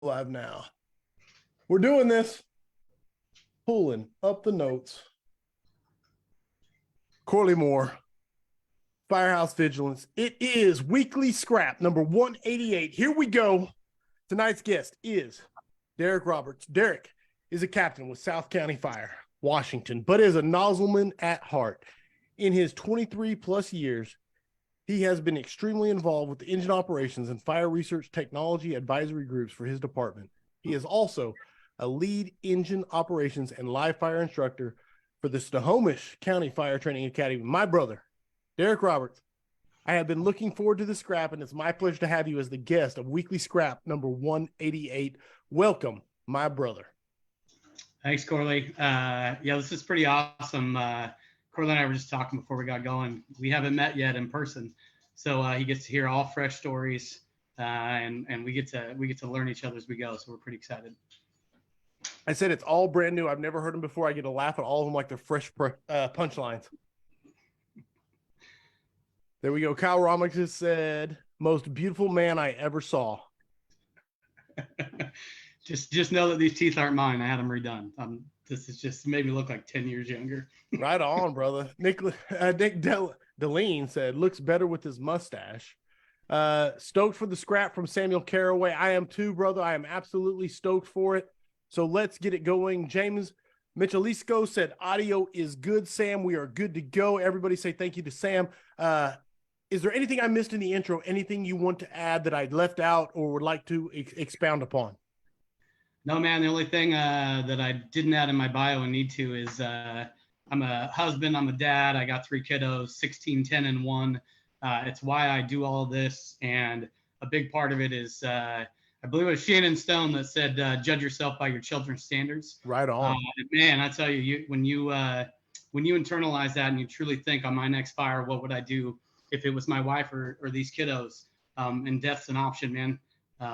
Live now. We're doing this, pulling up the notes. Corley Moore, Firehouse Vigilance. It is weekly scrap number 188. Here we go. Tonight's guest is Derek Roberts. Derek is a captain with South County Fire, Washington, but is a nozzleman at heart. In his 23 plus years, he has been extremely involved with the engine operations and fire research technology advisory groups for his department. He is also a lead engine operations and live fire instructor for the Snohomish County Fire Training Academy. My brother, Derek Roberts. I have been looking forward to the scrap, and it's my pleasure to have you as the guest of Weekly Scrap number 188. Welcome, my brother. Thanks, Corley. This is pretty awesome. Corley and I were just talking before we got going. We haven't met yet in person, so he gets to hear all fresh stories, and we get to learn each other as we go. So we're pretty excited. I said it's all brand new. I've never heard them before. I get to laugh at all of them like they're fresh punchlines. There we go. Kyle Romick just said, "Most beautiful man I ever saw." just know that these teeth aren't mine. I had them redone. This is just made me look like 10 years younger. Right on, brother. Nick Deline said, "Looks better with his mustache." Stoked for the scrap from Samuel Caraway. I am too, brother. I am absolutely stoked for it. So let's get it going. James Michelisco said, "Audio is good, Sam. We are good to go." Everybody say thank you to Sam. Is there anything I missed in the intro? Anything you want to add that I left out or would like to expound upon? No, man. The only thing that I didn't add in my bio and need to is I'm a husband. I'm a dad. I got 3 kiddos, 16, 10, and 1. It's why I do all of this. And a big part of it is I believe it was Shannon Stone that said, judge yourself by your children's standards. Right on. Man, I tell you, when you internalize that and you truly think on my next fire, what would I do if it was my wife or these kiddos? And death's an option, man.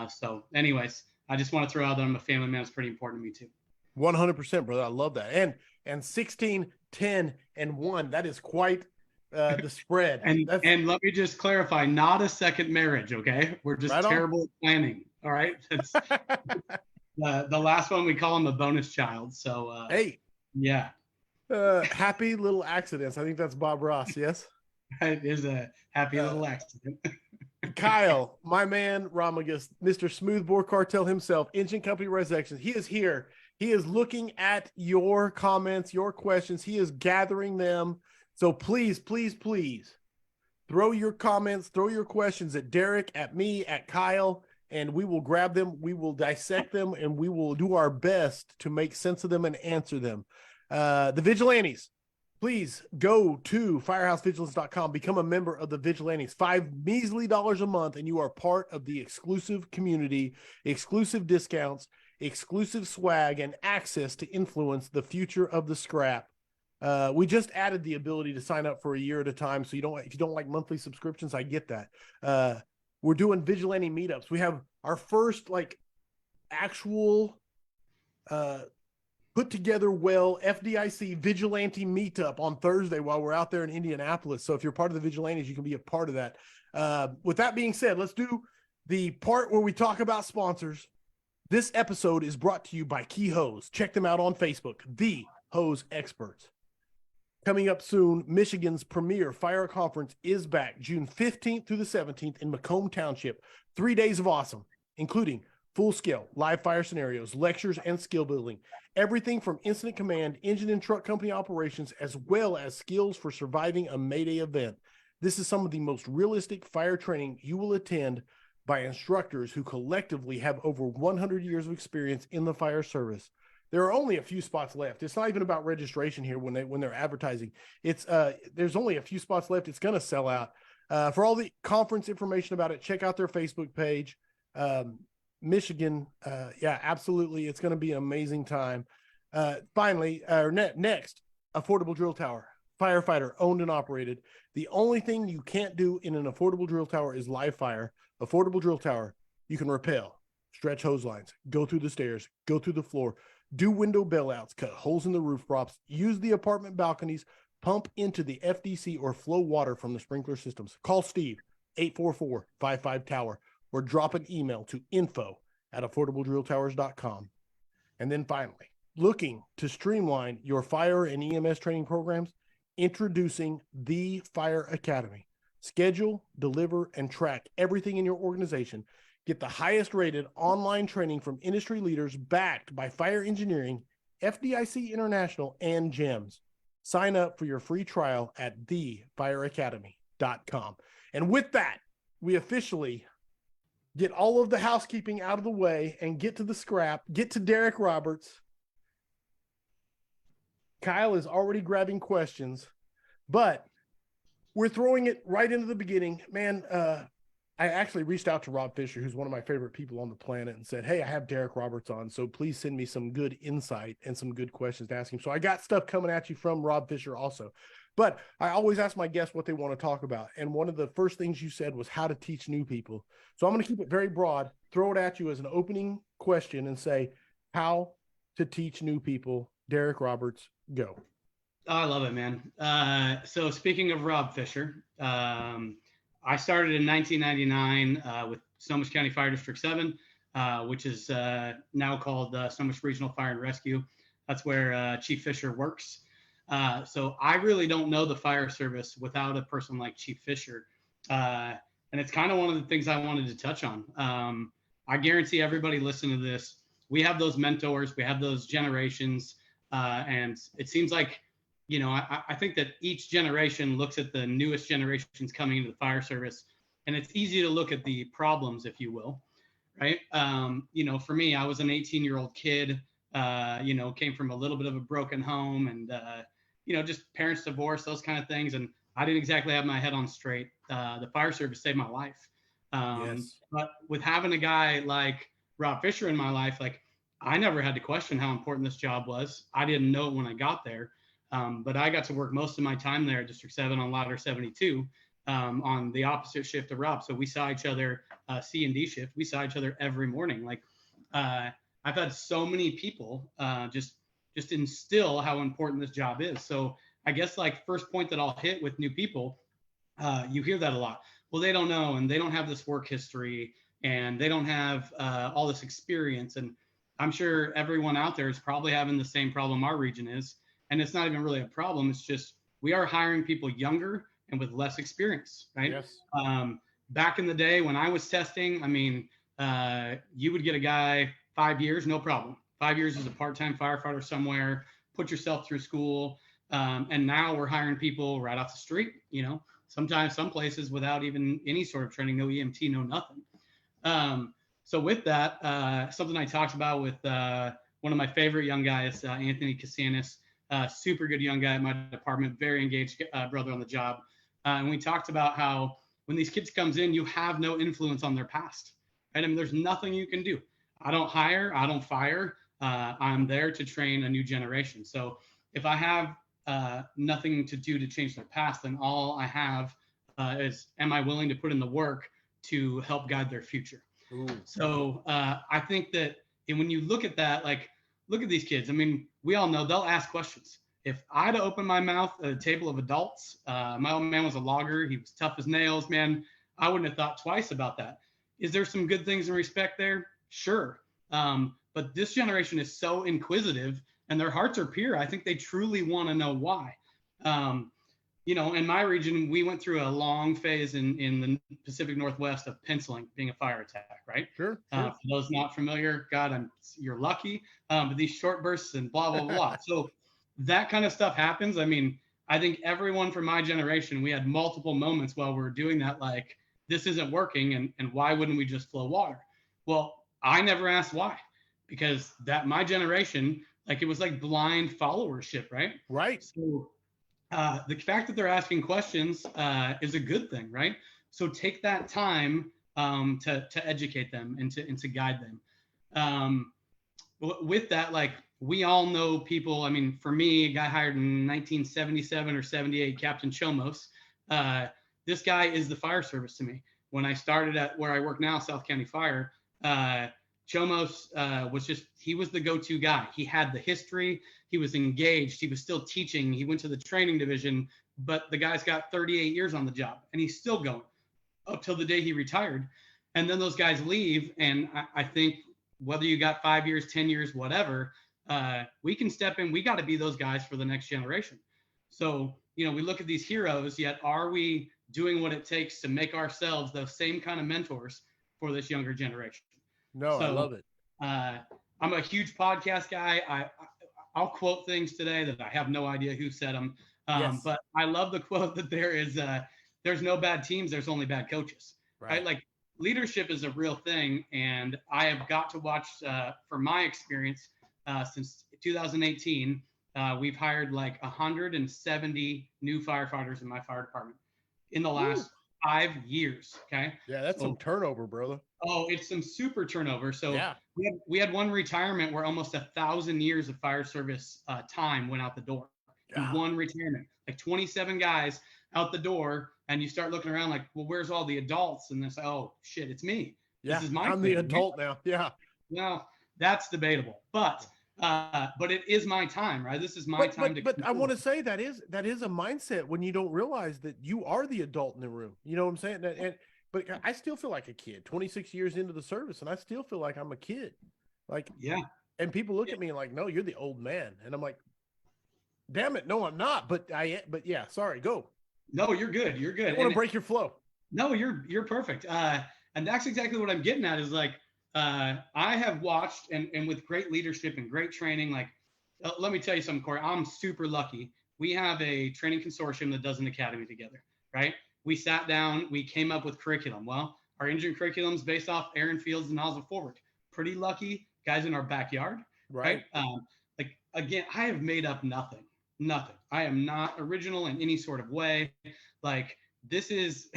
So anyways, I just want to throw out that I'm a family man. It's pretty important to me too. 100%, brother. I love that. And 16, 10, and 1, that is quite the spread. And let me just clarify, not a second marriage, okay? We're just terrible at planning, all right? That's the last one, we call him a bonus child. So hey. Yeah. Happy little accidents. I think that's Bob Ross, yes? It is a happy little accident. Kyle, my man, Romagus, Mr. Smoothbore Cartel himself, Engine Company Resurrections. He is here. He is looking at your comments, your questions. He is gathering them. So please, please, please throw your comments, throw your questions at Derek, at me, at Kyle, and we will grab them. We will dissect them, and we will do our best to make sense of them and answer them. The Vigilantes, please go to firehousevigilance.com, become a member of the Vigilantes, $5 measly a month, and you are part of the exclusive community, exclusive discounts, exclusive swag, and access to influence the future of the scrap. We just added the ability to sign up for a year at a time. So if you don't like monthly subscriptions, I get that. We're doing vigilante meetups. We have our first actual put together FDIC vigilante meetup on Thursday while we're out there in Indianapolis. So if you're part of the Vigilantes, you can be a part of that. With that being said, let's do the part where we talk about sponsors. This episode is brought to you by Key Hose. Check them out on Facebook, The Hose Experts. Coming up soon, Michigan's premier fire conference is back June 15th through the 17th in Macomb Township. 3 days of awesome, including full-scale live fire scenarios, lectures, and skill building. Everything from incident command, engine and truck company operations, as well as skills for surviving a Mayday event. This is some of the most realistic fire training you will attend by instructors who collectively have over 100 years of experience in the fire service. There are only a few spots left. It's not even about registration here when they're advertising. It's there's only a few spots left. It's going to sell out. For all the conference information about it, check out their Facebook page. Michigan, yeah, absolutely. It's going to be an amazing time. Finally, next, Affordable Drill Tower, firefighter owned and operated. The only thing you can't do in an affordable drill tower is live fire. Affordable Drill Tower, you can rappel, stretch hose lines, go through the stairs, go through the floor, do window bailouts, cut holes in the roof props, use the apartment balconies, pump into the FDC or flow water from the sprinkler systems. Call Steve, 844-55-TOWER, or drop an email to at affordabledrilltowers.com. And then finally, looking to streamline your fire and EMS training programs, introducing the Fire Academy. Schedule, deliver, and track everything in your organization. Get the highest rated online training from industry leaders backed by Fire Engineering, FDIC International, and GEMS. Sign up for your free trial at thefireacademy.com. And with that, we officially get all of the housekeeping out of the way and get to the scrap, get to Derek Roberts. Kyle is already grabbing questions, but we're throwing it right into the beginning. Man, I actually reached out to Rob Fisher, who's one of my favorite people on the planet, and said, hey, I have Derek Roberts on, so please send me some good insight and some good questions to ask him. So I got stuff coming at you from Rob Fisher also. But I always ask my guests what they want to talk about. And one of the first things you said was how to teach new people. So I'm going to keep it very broad, throw it at you as an opening question and say, how to teach new people. Derek Roberts, go. Oh, I love it, man. So speaking of Rob Fisher, I started in 1999 with Snohomish County Fire District 7, which is now called Snohomish Regional Fire and Rescue. That's where Chief Fisher works. So I really don't know the fire service without a person like Chief Fisher. And it's kind of one of the things I wanted to touch on. I guarantee everybody listening to this, we have those mentors, we have those generations. And it seems like, you know, I think that each generation looks at the newest generations coming into the fire service, and it's easy to look at the problems, if you will, right? You know, for me, I was an 18-year-old kid, you know, came from a little bit of a broken home and, you know, just parents divorced, those kind of things. And I didn't exactly have my head on straight. The fire service saved my life. Yes. But with having a guy like Rob Fisher in my life, like I never had to question how important this job was. I didn't know it when I got there. But I got to work most of my time there at District 7 on Ladder 72 on the opposite shift of Rob. So we saw each other, C and D shift. We saw each other every morning. Like I've had so many people just instill how important this job is. So I guess like first point that I'll hit with new people, you hear that a lot. Well, they don't know, and they don't have this work history, and they don't have all this experience. And I'm sure everyone out there is probably having the same problem our region is. And it's not even really a problem. It's just we are hiring people younger and with less experience, right? Yes. Back in the day when I was testing, I mean, you would get a guy 5 years, no problem. 5 years as a part-time firefighter somewhere, put yourself through school. And now we're hiring people right off the street, you know, sometimes some places without even any sort of training, no EMT, no nothing. So with that, something I talked about with one of my favorite young guys, Anthony Casanis, super good young guy at my department, very engaged brother on the job. And we talked about how when these kids comes in, you have no influence on their past, right? I mean, there's nothing you can do. I don't hire, I don't fire. I'm there to train a new generation. So if I have nothing to do to change their past, then all I have is, am I willing to put in the work to help guide their future? Ooh. So I think that when you look at that, like, look at these kids. I mean, we all know they'll ask questions. If I'd opened my mouth at a table of adults, my old man was a logger. He was tough as nails, man. I wouldn't have thought twice about that. Is there some good things in respect there? Sure. But this generation is so inquisitive and their hearts are pure. I think they truly want to know why. You know, in my region, we went through a long phase in the Pacific Northwest of penciling being a fire attack, right? Sure. For those not familiar, God, you're lucky. But these short bursts and blah, blah, blah. So that kind of stuff happens. I mean, I think everyone from my generation, we had multiple moments while we were doing that, like, this isn't working, and why wouldn't we just flow water? Well, I never asked why, because that my generation, like, it was like blind followership, right? Right. So the fact that they're asking questions is a good thing, right? So take that time to educate them and to guide them. With that, like, we all know people. I mean, for me, a guy hired in 1977 or 78, Captain Chomos. This guy is the fire service to me. When I started at where I work now, South County Fire, Chomos he was the go-to guy. He had the history. He was engaged. He was still teaching. He went to the training division, but the guy's got 38 years on the job and he's still going up till the day he retired. And then those guys leave. And I think whether you got 5 years, 10 years, whatever, we can step in. We got to be those guys for the next generation. So, we look at these heroes, yet are we doing what it takes to make ourselves those same kind of mentors for this younger generation? No, I So love it. I'm a huge podcast guy. I'll quote things today that I have no idea who said them. Yes. But I love the quote that there's no bad teams, there's only bad coaches. Right? Like leadership is a real thing, and I have got to watch, from my experience, since 2018, we've hired like 170 new firefighters in my fire department in the last 5 years. Okay. Yeah, that's some turnover, brother. Oh, it's some super turnover. So yeah. we had one retirement where almost 1,000 years of fire service time went out the door. One retirement, like 27 guys out the door, and you start looking around like, well, where's all the adults? And they say, oh shit, it's me. Yeah, this is my I'm the adult now. Yeah. Well, that's debatable, but it is my time, right? This is my time to. But I want to say that is a mindset when you don't realize that you are the adult in the room. You know what I'm saying? But I still feel like a kid. 26 years into the service, and I still feel like I'm a kid. Like, yeah. And people look at me like, no, you're the old man, and I'm like, damn it, no, I'm not. But yeah, sorry, go. No, you're good. You're good. I want to break your flow. No, you're perfect. And that's exactly what I'm getting at is like, I have watched and with great leadership and great training, like, let me tell you something, Corey, I'm super lucky. We have a training consortium that does an academy together, right? We sat down, we came up with curriculum. Well, our engine curriculum is based off Aaron Fields and Nozzle Forward. Pretty lucky guys in our backyard, right? Like, again, I have made up nothing. I am not original in any sort of way. Like, this is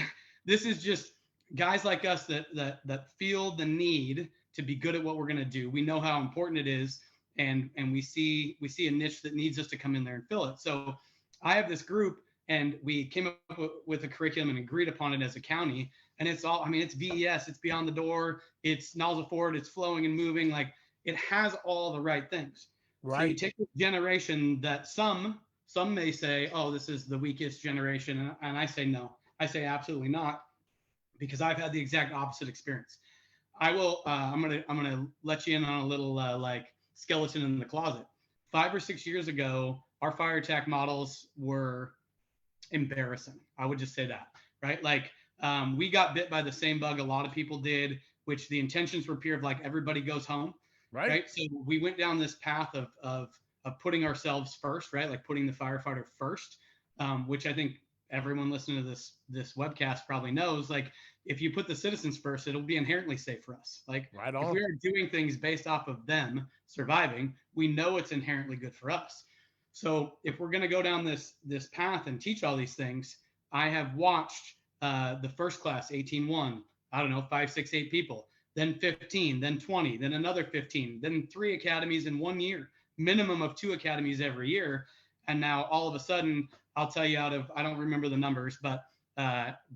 just guys like us that feel the need to be good at what we're going to do. We know how important it is, and we see a niche that needs us to come in there and fill it. So I have this group, and we came up with a curriculum and agreed upon it as a county. And it's all, I mean, it's VES, it's beyond the door, it's nozzle forward, it's flowing and moving. Like, it has all the right things. Right. So you take this generation that some may say, oh, this is the weakest generation. And I say, no, I say absolutely not, because I've had the exact opposite experience. I will, I'm going to let you in on a little like skeleton in the closet. 5 or 6 years ago, our fire attack models were embarrassing. I would just say that, right? Like, we got bit by the same bug a lot of people did, which the intentions were pure of like, everybody goes home. Right. So we went down this path of putting ourselves first, right? Like putting the firefighter first, which I think everyone listening to this webcast probably knows. Like, if you put the citizens first, it'll be inherently safe for us. Like, if we are doing things based off of them surviving, we know it's inherently good for us. So if we're going to go down this path and teach all these things, I have watched the first class 18-1, I don't know, 5, 6, 8 people, then 15, then 20, then another 15, then 3 academies in 1 year, minimum of 2 academies every year. And now all of a sudden, I'll tell you, out of, I don't remember the numbers, but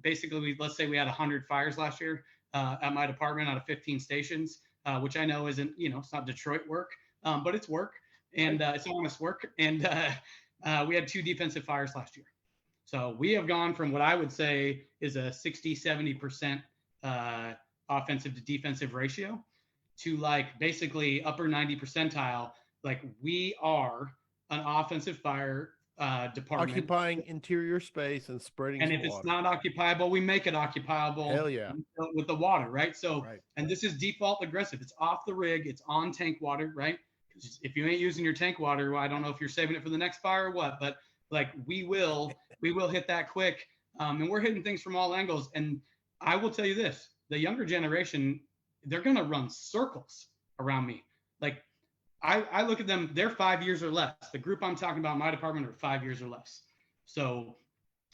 basically, let's say we had 100 fires last year at my department out of 15 stations, which I know isn't, it's not Detroit work, but it's work, and it's honest work. And we had 2 defensive fires last year. So we have gone from what I would say is a 60, 70% offensive to defensive ratio to like basically upper 90 percentile. Like, we are an offensive fire department, occupying interior space and spreading. And if water. It's not occupiable, we make it occupiable. Hell yeah. With the water, right? So, and this is default aggressive. It's off the rig. It's on tank water, right? Because if you ain't using your tank water, well, I don't know if you're saving it for the next fire or what, but like, we will hit that quick. And we're hitting things from all angles. And I will tell you this, the younger generation, they're going to run circles around me. Like, I look at them, they're 5 years or less. The group I'm talking about in my department are 5 years or less. So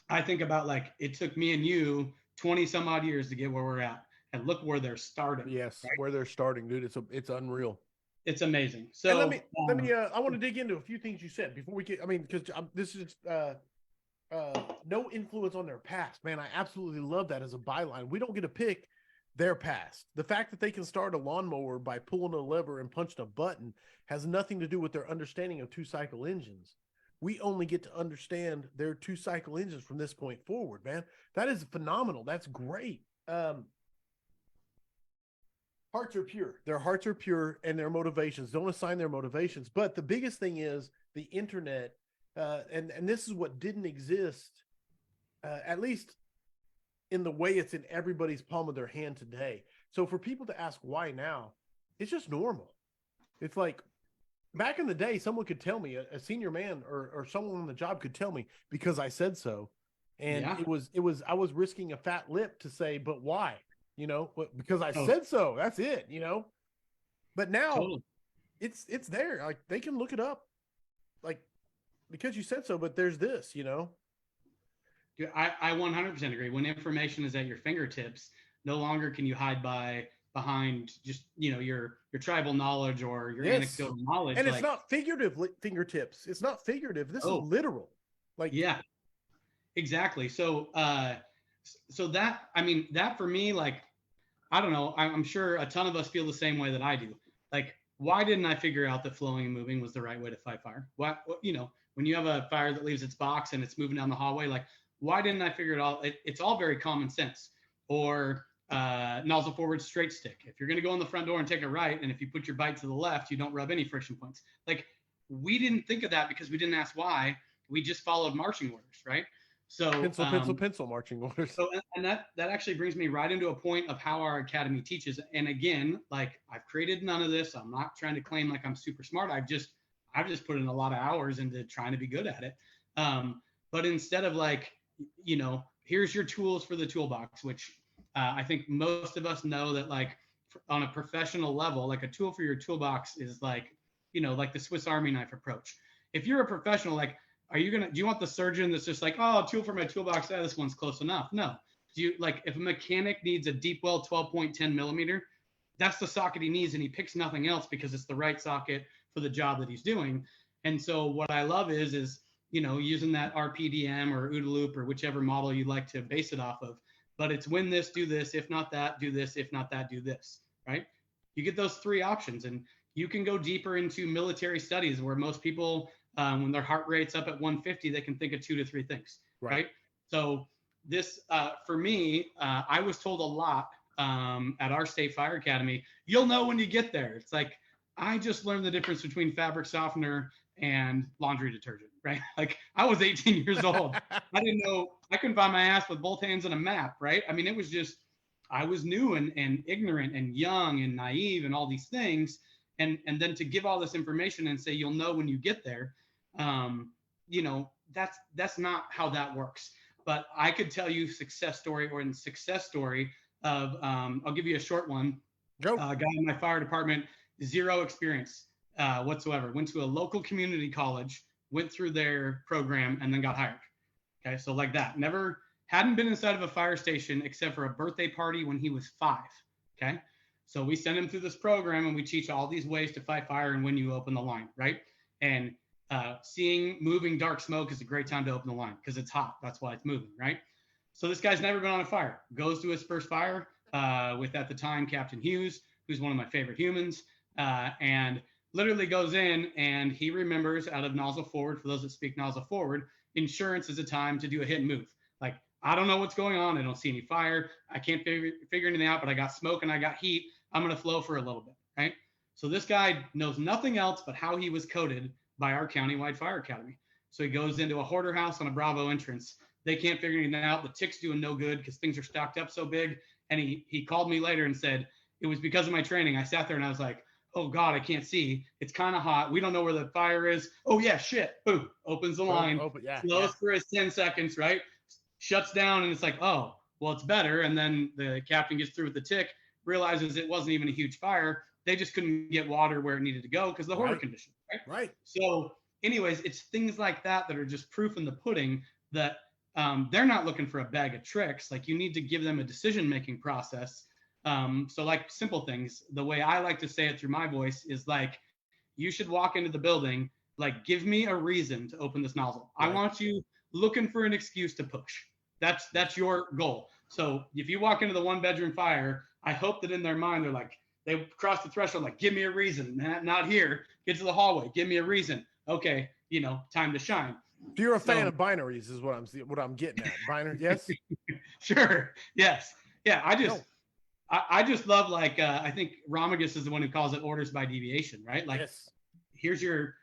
I think about, like, it took me and you 20 some odd years to get where we're at, and look where they're starting. Yes. Right? Where they're starting, dude. It's unreal. It's amazing. So let me, I want to dig into a few things you said before we get, I mean, because this is no influence on their past, man. I absolutely love that as a byline. We don't get to pick their past. The fact that they can start a lawnmower by pulling a lever and punching a button has nothing to do with their understanding of 2-cycle engines. We only get to understand their 2-cycle engines from this point forward, man. That is phenomenal. That's great. Hearts are pure. Their hearts are pure, and their motivations. Don't assign their motivations. But the biggest thing is the internet, and this is what didn't exist, at least in the way it's in everybody's palm of their hand today. So for people to ask why now, it's just normal. It's like back in the day, someone could tell me, a senior man or someone on the job could tell me because I said so. And Yeah. I was risking a fat lip to say, but why? Because I Oh, said so. That's it, But now totally. it's there. Like they can look it up, like because you said so. But there's this, Dude, I 100% agree. When information is at your fingertips, no longer can you hide behind just your tribal knowledge or your Yes. anecdotal knowledge. And it's not figurative fingertips. It's not figurative. This is literal. Like yeah, exactly. So that, I mean, that for me, like, I don't know. I'm sure a ton of us feel the same way that I do. Like, why didn't I figure out that flowing and moving was the right way to fight fire? What when you have a fire that leaves its box and it's moving down the hallway, like, why didn't I figure it all? It's all very common sense. Or nozzle forward straight stick. If you're going to go in the front door and take a right, and if you put your bite to the left, you don't rub any friction points. Like, we didn't think of that because we didn't ask why. We just followed marching orders, right? So pencil marching orders. So, and that actually brings me right into a point of how our academy teaches. And again, like, I've created none of this. I'm not trying to claim like I'm super smart. I've just put in a lot of hours into trying to be good at it. But instead of like, here's your tools for the toolbox, which I think most of us know that, like, on a professional level, like, a tool for your toolbox is like, like the Swiss Army knife approach. If you're a professional, like, do you want the surgeon that's just like, oh, tool for my toolbox, this one's close enough? No. Do you, like, if a mechanic needs a deep well 12.10 millimeter, that's the socket he needs, and he picks nothing else because it's the right socket for the job that he's doing. And so what I love is using that RPDM or OODA loop or whichever model you like to base it off of. But it's when this, do this. If not that, do this. If not that, do this, right? You get those three options, and you can go deeper into military studies where most people, when their heart rate's up at 150, they can think of 2 to 3 things, right? So this, for me, I was told a lot at our state fire academy. You'll know when you get there. It's like, I just learned the difference between fabric softener and laundry detergent, right? Like, I was 18 years old. I didn't know, I couldn't find my ass with both hands on a map, right? I mean, it was just, I was new and ignorant and young and naive and all these things. And then to give all this information and say, you'll know when you get there, that's not how that works. But I could tell you success story of, I'll give you a short one. Go. A guy in my fire department, 0 experience whatsoever. Went to a local community college, went through their program, and then got hired. Okay, so like that. Hadn't been inside of a fire station except for a birthday party when he was 5. Okay, so we send him through this program, and we teach all these ways to fight fire and when you open the line, right? And seeing moving dark smoke is a great time to open the line because it's hot. That's why it's moving, right? So this guy's never been on a fire. Goes to his first fire with, at the time, Captain Hughes, who's one of my favorite humans, and literally goes in, and he remembers out of nozzle forward, for those that speak nozzle forward, insurance is a time to do a hit and move. Like, I don't know what's going on. I don't see any fire. I can't figure anything out, but I got smoke and I got heat. I'm going to flow for a little bit, right? So this guy knows nothing else but how he was coded by our countywide fire academy. So he goes into a hoarder house on a Bravo entrance. They can't figure anything out. The tick's doing no good because things are stocked up so big. And he called me later and said, it was because of my training. I sat there and I was like, oh God, I can't see. It's kind of hot. We don't know where the fire is. Oh yeah, shit. Boom. Opens the line. Slows for his 10 seconds, right? Shuts down, and it's like, oh, well, it's better. And then the captain gets through with the tick, realizes it wasn't even a huge fire. They just couldn't get water where it needed to go because of the hoarder condition, right? Right. So anyways, it's things like that that are just proof in the pudding that they're not looking for a bag of tricks. Like, you need to give them a decision-making process. So like simple things, the way I like to say it through my voice is like, you should walk into the building, like, give me a reason to open this nozzle. Right. I want you looking for an excuse to push. That's your goal. So if you walk into the 1-bedroom fire, I hope that in their mind, they're like, they cross the threshold, like, give me a reason. Not here. Get to the hallway. Give me a reason. Okay. Time to shine. If you're a fan of binaries is what I'm getting at. Binary. Yes. Sure. Yes. Yeah. I just love, like, I think Romagus is the one who calls it orders by deviation, right? Like, Yes. here's your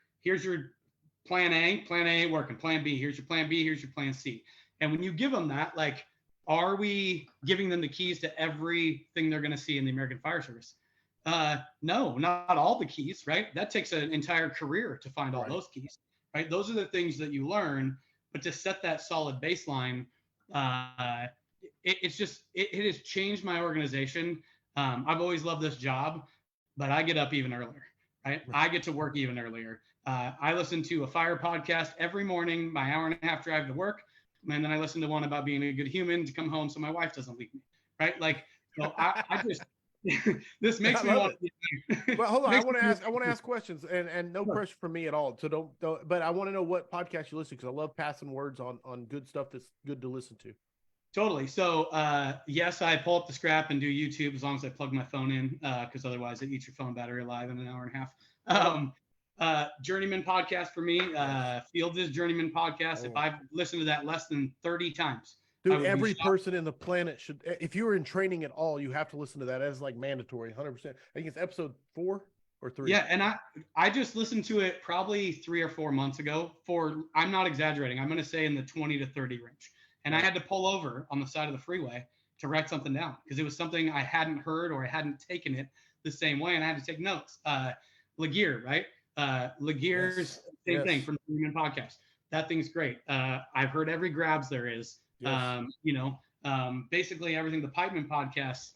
plan A ain't working. Plan B, here's your plan B, here's your plan C. And when you give them that, like, are we giving them the keys to everything they're going to see in the American Fire Service? No, not all the keys, right? That takes an entire career to find all Right. those keys, right? Those are the things that you learn, but to set that solid baseline, it has changed my organization. I've always loved this job, but I get up even earlier, right? I get to work even earlier. I listen to a fire podcast every morning, my hour and a half drive to work. And then I listen to one about being a good human to come home so my wife doesn't leave me, right? Like, so I just, this makes me want to. Well, hold on. I want to ask questions, and no pressure from me at all. So don't. But I want to know what podcast you listen to, because I love passing words on good stuff that's good to listen to. Totally. So yes, I pull up the scrap and do YouTube as long as I plug my phone in, because otherwise it eats your phone battery alive in an hour and a half. Journeyman podcast for me. Fields' Journeyman podcast. If I've listened to that less than 30 times. Dude, every person in the planet should, if you were in training at all, you have to listen to that. As like mandatory, 100%. I think it's episode 4 or 3. Yeah, and I just listened to it probably 3 or 4 months ago. I'm not exaggerating. I'm going to say in the 20 to 30 range. And I had to pull over on the side of the freeway to write something down because it was something I hadn't heard or I hadn't taken it the same way, and I had to take notes. Laguerre, right? Laguerre's same thing from the Human Podcast. That thing's great. I've heard every grabs there is. Yes. Basically everything. The Pipeman Podcast,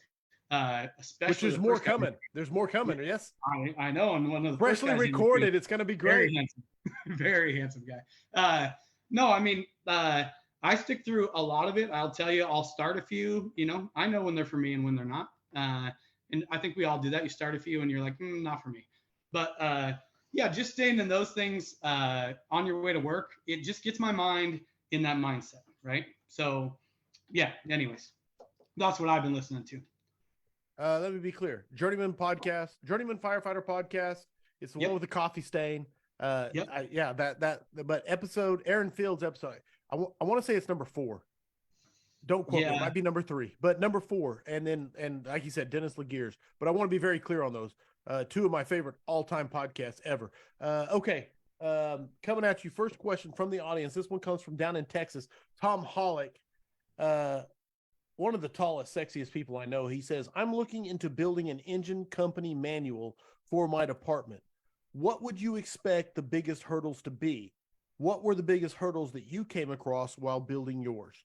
especially which is more coming. There's more coming. Yes, I know. And one of the freshly recorded. It's going to be great. Very handsome, very handsome guy. No, I mean, I stick through a lot of it. I'll tell you, I'll start a few. I know when they're for me and when they're not. And I think we all do that. You start a few and you're like, not for me. But yeah, just staying in those things on your way to work, it just gets my mind in that mindset, right? So, yeah. Anyways, that's what I've been listening to. Let me be clear. Journeyman Podcast, Journeyman Firefighter Podcast. It's the one with the coffee stain. But Aaron Fields episode. I want to say it's number 4. Don't quote me. It might be number 3, but number 4. And like you said, Dennis Laguerre's. But I want to be very clear on those. 2 of my favorite all-time podcasts ever. Okay. Coming at you. First question from the audience. This one comes from down in Texas. Tom Hollick, one of the tallest, sexiest people I know. He says, I'm looking into building an engine company manual for my department. What would you expect the biggest hurdles to be? What were the biggest hurdles that you came across while building yours?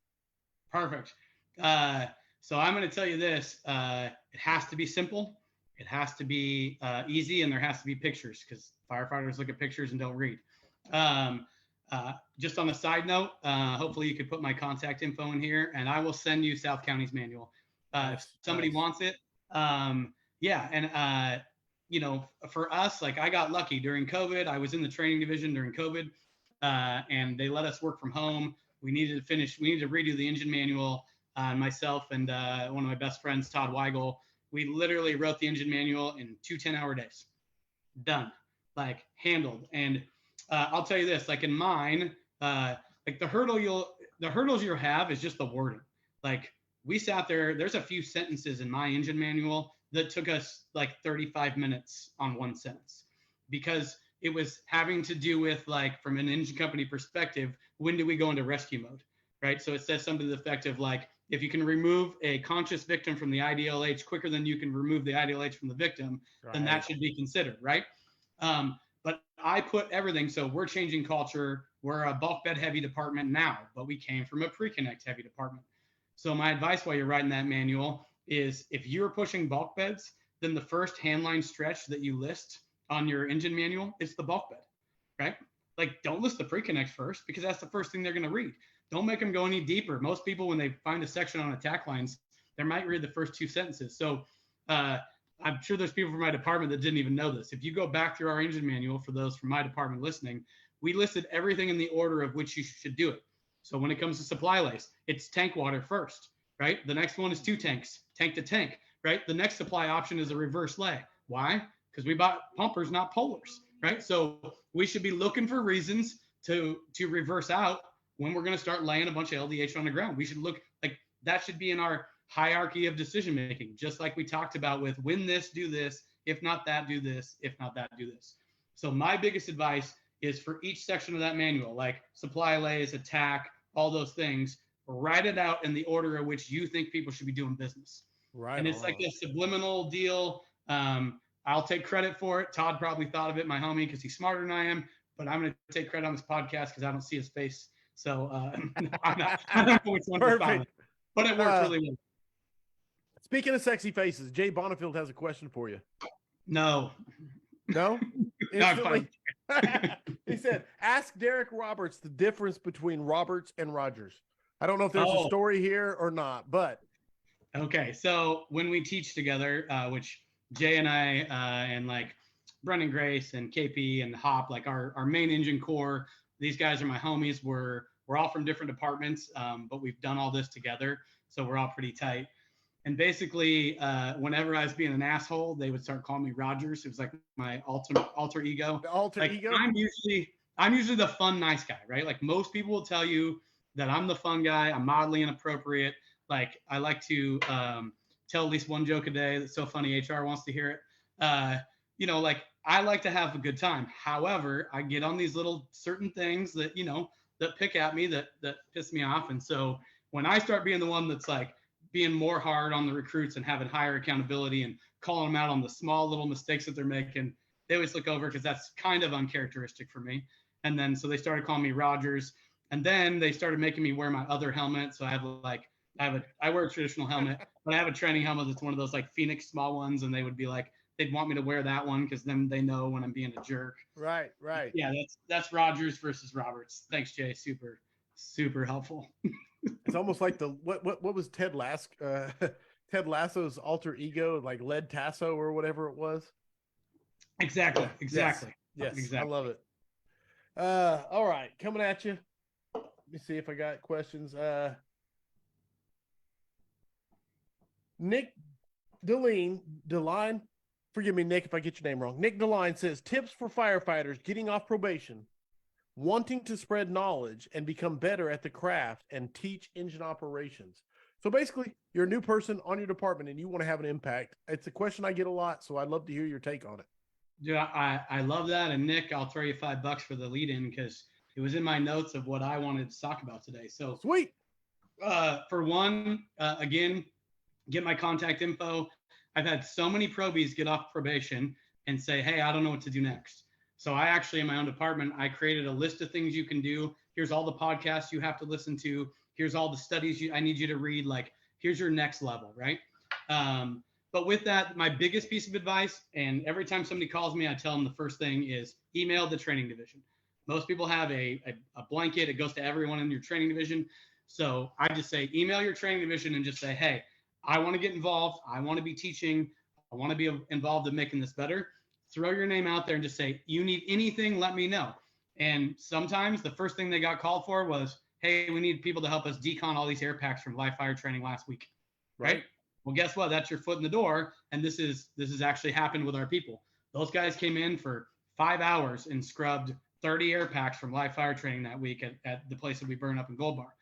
Perfect. So I'm going to tell you this. It has to be simple. It has to be easy, and there has to be pictures because firefighters look at pictures and don't read. Just on a side note, hopefully you could put my contact info in here, and I will send you South County's manual if somebody wants it. For us, like, I got lucky during COVID. I was in the training division during COVID, and they let us work from home. We needed to redo the engine manual. Myself and one of my best friends, Todd Weigel, we literally wrote the engine manual in 2 10-hour days. Done, like, handled. And I'll tell you this, like in mine, like the hurdles you'll have is just the wording. Like, we sat there, there's a few sentences in my engine manual that took us like 35 minutes on one sentence because it was having to do with, like, from an engine company perspective, when do we go into rescue mode, right? So it says something to the effect of, like, if you can remove a conscious victim from the IDLH quicker than you can remove the IDLH from the victim, then that should be considered, right? But I put everything. So we're changing culture. We're a bulk bed heavy department now, but we came from a pre-connect heavy department. So my advice while you're writing that manual is, if you're pushing bulk beds, then the first handline stretch that you list on your engine manual is the bulk bed, right? Like, don't list the pre-connect first because that's the first thing they're going to read. Don't make them go any deeper. Most people, when they find a section on attack lines, they might read the first 2 sentences. So I'm sure there's people from my department that didn't even know this. If you go back through our engine manual, for those from my department listening, we listed everything in the order of which you should do it. So when it comes to supply lace, it's tank water first, right? The next one is 2 tanks, tank to tank, right? The next supply option is a reverse lay. Why? Because we bought pumpers, not pullers, right? So we should be looking for reasons to reverse out when we're going to start laying a bunch of LDH on the ground. We should look like that should be in our hierarchy of decision making, just like we talked about with win this, do this, if not that, do this, if not that, do this. So my biggest advice is for each section of that manual, like supply lays, attack, all those things, write it out in the order in which you think people should be doing business. Right. And it's like a subliminal deal. I'll take credit for it. Todd probably thought of it, my homie, because he's smarter than I am. But I'm going to take credit on this podcast because I don't see his face. So I don't know which one to follow. But it worked really well. Speaking of sexy faces, Jay Bonifield has a question for you. No. No? No, He said, ask Derek Roberts the difference between Roberts and Rogers. I don't know if there's a story here or not, but. Okay. So when we teach together, which Jay and I and like Brendan Grace and KP and Hop, like our main engine core, these guys are my homies. We're all from different departments, but we've done all this together. So we're all pretty tight. And basically, whenever I was being an asshole, they would start calling me Rogers. It was like my alter ego. The alter ego? I'm usually the fun, nice guy, right? Like most people will tell you that I'm the fun guy. I'm mildly inappropriate. Like I like to tell at least one joke a day that's so funny HR wants to hear it. Like I like to have a good time. However, I get on these little certain things that, that pick at me, that piss me off. And so when I start being the one that's like being more hard on the recruits and having higher accountability and calling them out on the small little mistakes that they're making, they always look over because that's kind of uncharacteristic for me. And then so they started calling me Rogers, and then they started making me wear my other helmet. So I wear a traditional helmet, but I have a training helmet that's one of those like Phoenix small ones, and they would be like, they'd want me to wear that one because then they know when I'm being a jerk. Right. Yeah, that's Rogers versus Roberts. Thanks, Jay. Super, super helpful. It's almost like what was Ted Ted Lasso's alter ego, like Led Tasso or whatever it was. Exactly. Yes, exactly. I love it. All right, coming at you. Let me see if I got questions. Nick Deline, forgive me, Nick, if I get your name wrong. Nick Deline says, tips for firefighters getting off probation, wanting to spread knowledge and become better at the craft and teach engine operations. So basically, you're a new person on your department and you want to have an impact. It's a question I get a lot, so I'd love to hear your take on it. Yeah, I love that. And Nick, I'll throw you $5 for the lead in because it was in my notes of what I wanted to talk about today. So sweet. For one, again, get my contact info. I've had so many probies get off probation and say, hey, I don't know what to do next. So I actually, in my own department, I created a list of things you can do. Here's all the podcasts you have to listen to. Here's all the studies I need you to read. Like, here's your next level, right? But with that, my biggest piece of advice, and every time somebody calls me, I tell them the first thing is email the training division. Most people have a blanket. It goes to everyone in your training division. So I just say, email your training division and just say, hey, I want to get involved. I want to be teaching. I want to be involved in making this better. Throw your name out there and just say, you need anything, let me know. And sometimes the first thing they got called for was, hey, we need people to help us decon all these air packs from live fire training last week. Right? Well, guess what? That's your foot in the door. And this has actually happened with our people. Those guys came in for 5 hours and scrubbed 30 air packs from live fire training that week at the place that we burn up in Gold Bar.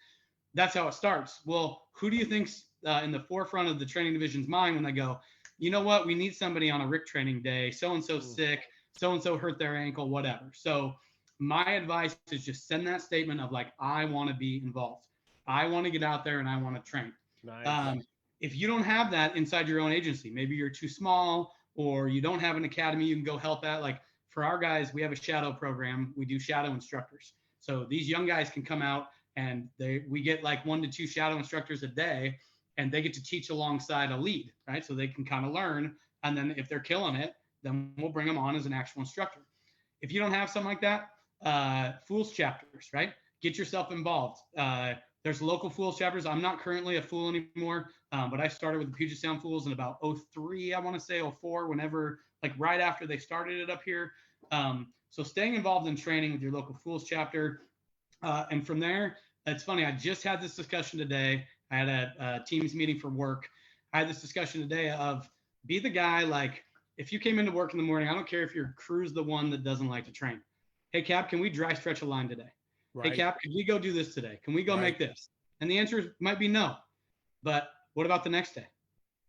That's how it starts. Well, who do you think's in the forefront of the training division's mind when they go, you know what, we need somebody on a RIC training day, so-and-so sick, so-and-so hurt their ankle, whatever. So my advice is just send that statement of like, I want to be involved. I want to get out there and I want to train. Nice. If you don't have that inside your own agency, maybe you're too small or you don't have an academy you can go help at. Like for our guys, we have a shadow program. We do shadow instructors. So these young guys can come out and we get like 1 to 2 shadow instructors a day, and they get to teach alongside a lead, right? So they can kind of learn. And then if they're killing it, then we'll bring them on as an actual instructor. If you don't have something like that, Fools chapters, right? Get yourself involved. There's local Fools chapters. I'm not currently a Fool anymore, but I started with the Puget Sound Fools in about 03, I want to say 04, whenever, like right after they started it up here. So staying involved in training with your local Fools chapter. And from there, it's funny, I just had this discussion today. I had a Teams meeting for work. I had this discussion today of be the guy, like if you came into work in the morning, I don't care if your crew's the one that doesn't like to train. Hey, Cap, can we dry stretch a line today? Right. Hey, Cap, can we go do this today? Can we go make this? And the answer might be no. But What about the next day?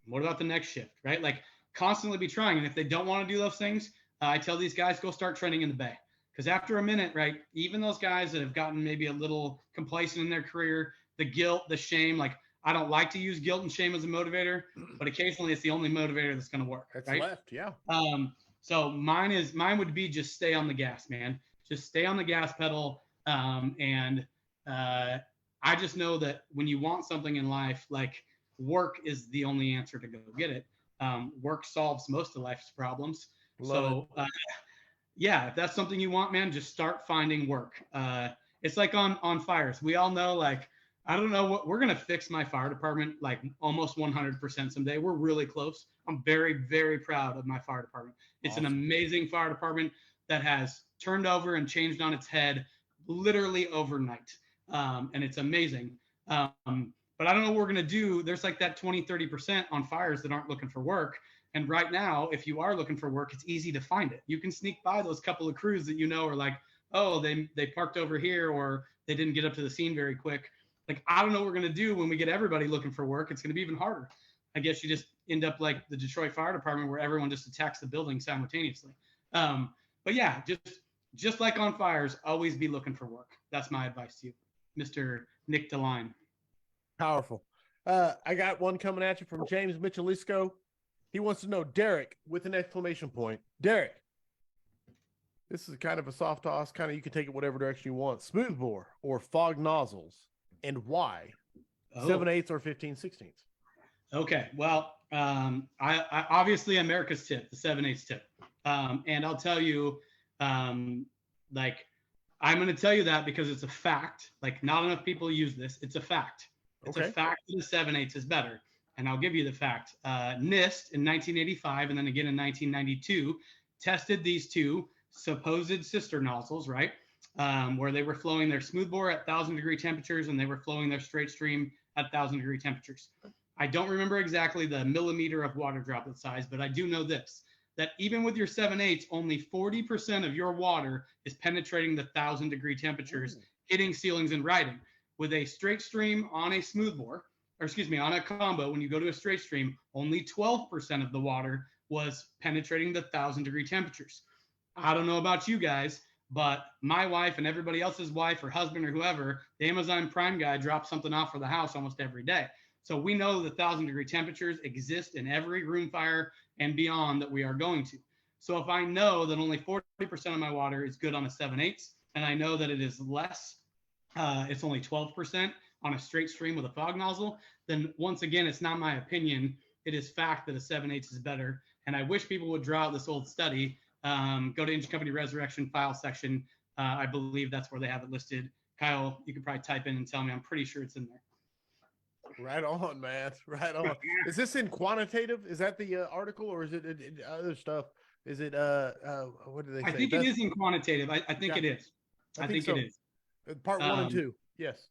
What about the next shift, right? Like constantly be trying. And if they don't want to do those things, I tell these guys, go start training in the bay. Because after a minute, right, even those guys that have gotten maybe a little complacent in their career, the guilt, the shame, like I don't like to use guilt and shame as a motivator, but occasionally it's the only motivator that's going to work. That's right? left, yeah. So mine would be just stay on the gas, man. Just stay on the gas pedal. I just know that when you want something in life, like work is the only answer to go get it. Work solves most of life's problems. Yeah, if that's something you want, man, just start finding work. It's like on fires. We all know, like, I don't know what we're going to fix my fire department, like almost 100% someday. We're really close. I'm very, very proud of my fire department. It's awesome. An amazing fire department that has turned over and changed on its head literally overnight. And it's amazing. But I don't know what we're going to do. There's like that 20, 30% on fires that aren't looking for work. And right now, if you are looking for work, it's easy to find it. You can sneak by those couple of crews that you know are like, oh, they parked over here, or they didn't get up to the scene very quick. Like, I don't know what we're going to do when we get everybody looking for work. It's going to be even harder. I guess you just end up like the Detroit Fire Department, where everyone just attacks the building simultaneously. But yeah, just like on fires, always be looking for work. That's my advice to you, Mr. Nick DeLine. Powerful. I got one coming at you from James Michelisco. He wants to know, Derek, with an exclamation point. Derek, this is kind of a soft toss. Kind of, you can take it whatever direction you want. Smoothbore or fog nozzles, and why? 7/8 or 15/16. Okay. Well, I obviously America's tip, the 7/8 tip. And I'll tell you, like, I'm going to tell you that because it's a fact. Like, not enough people use this. It's a fact. It's a fact that the 7/8 is better. And I'll give you the fact. NIST in 1985 and then again in 1992 tested these two supposed sister nozzles, right? Where they were flowing their smoothbore at 1,000-degree temperatures and they were flowing their straight stream at 1,000-degree temperatures. I don't remember exactly the millimeter of water droplet size, but I do know this, that even with your 7/8, only 40% of your water is penetrating the 1,000-degree temperatures, hitting ceilings and riding. With a straight stream on a smoothbore, on a combo, when you go to a straight stream, only 12% of the water was penetrating the 1,000-degree temperatures. I don't know about you guys, but my wife and everybody else's wife or husband or whoever, the Amazon Prime guy drops something off for the house almost every day. So we know the 1,000-degree temperatures exist in every room fire and beyond that we are going to. So if I know that only 40% of my water is good on a 7/8, and I know that it is less, it's only 12% on a straight stream with a fog nozzle, then once again, it's not my opinion. It is fact that a 7/8 is better. And I wish people would draw out this old study. Go to Engine Company Resurrection file section. I believe that's where they have it listed. Kyle, you could probably type in and tell me. I'm pretty sure it's in there. Right on, man. Right on. Is this in quantitative? Is that the article, or is it other stuff? Is it what do they say? I think it is in quantitative. I think it is. I think it is. Part 1 and 2. Yes.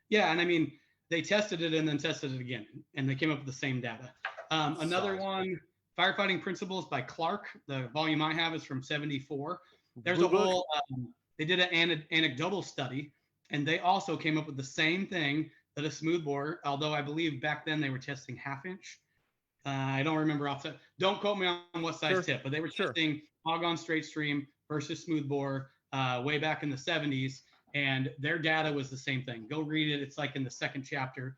Yeah, and I mean, they tested it and then tested it again, and they came up with the same data. Another one, Firefighting Principles by Clark. The volume I have is from 74. There's a whole, they did an anecdotal study, and they also came up with the same thing that a smoothbore, although I believe back then they were testing 1/2 inch. I don't remember offset. Don't quote me on what size tip, but they were testing hog on straight stream versus smoothbore way back in the 70s. And their data was the same thing. Go read it. It's like in the second chapter.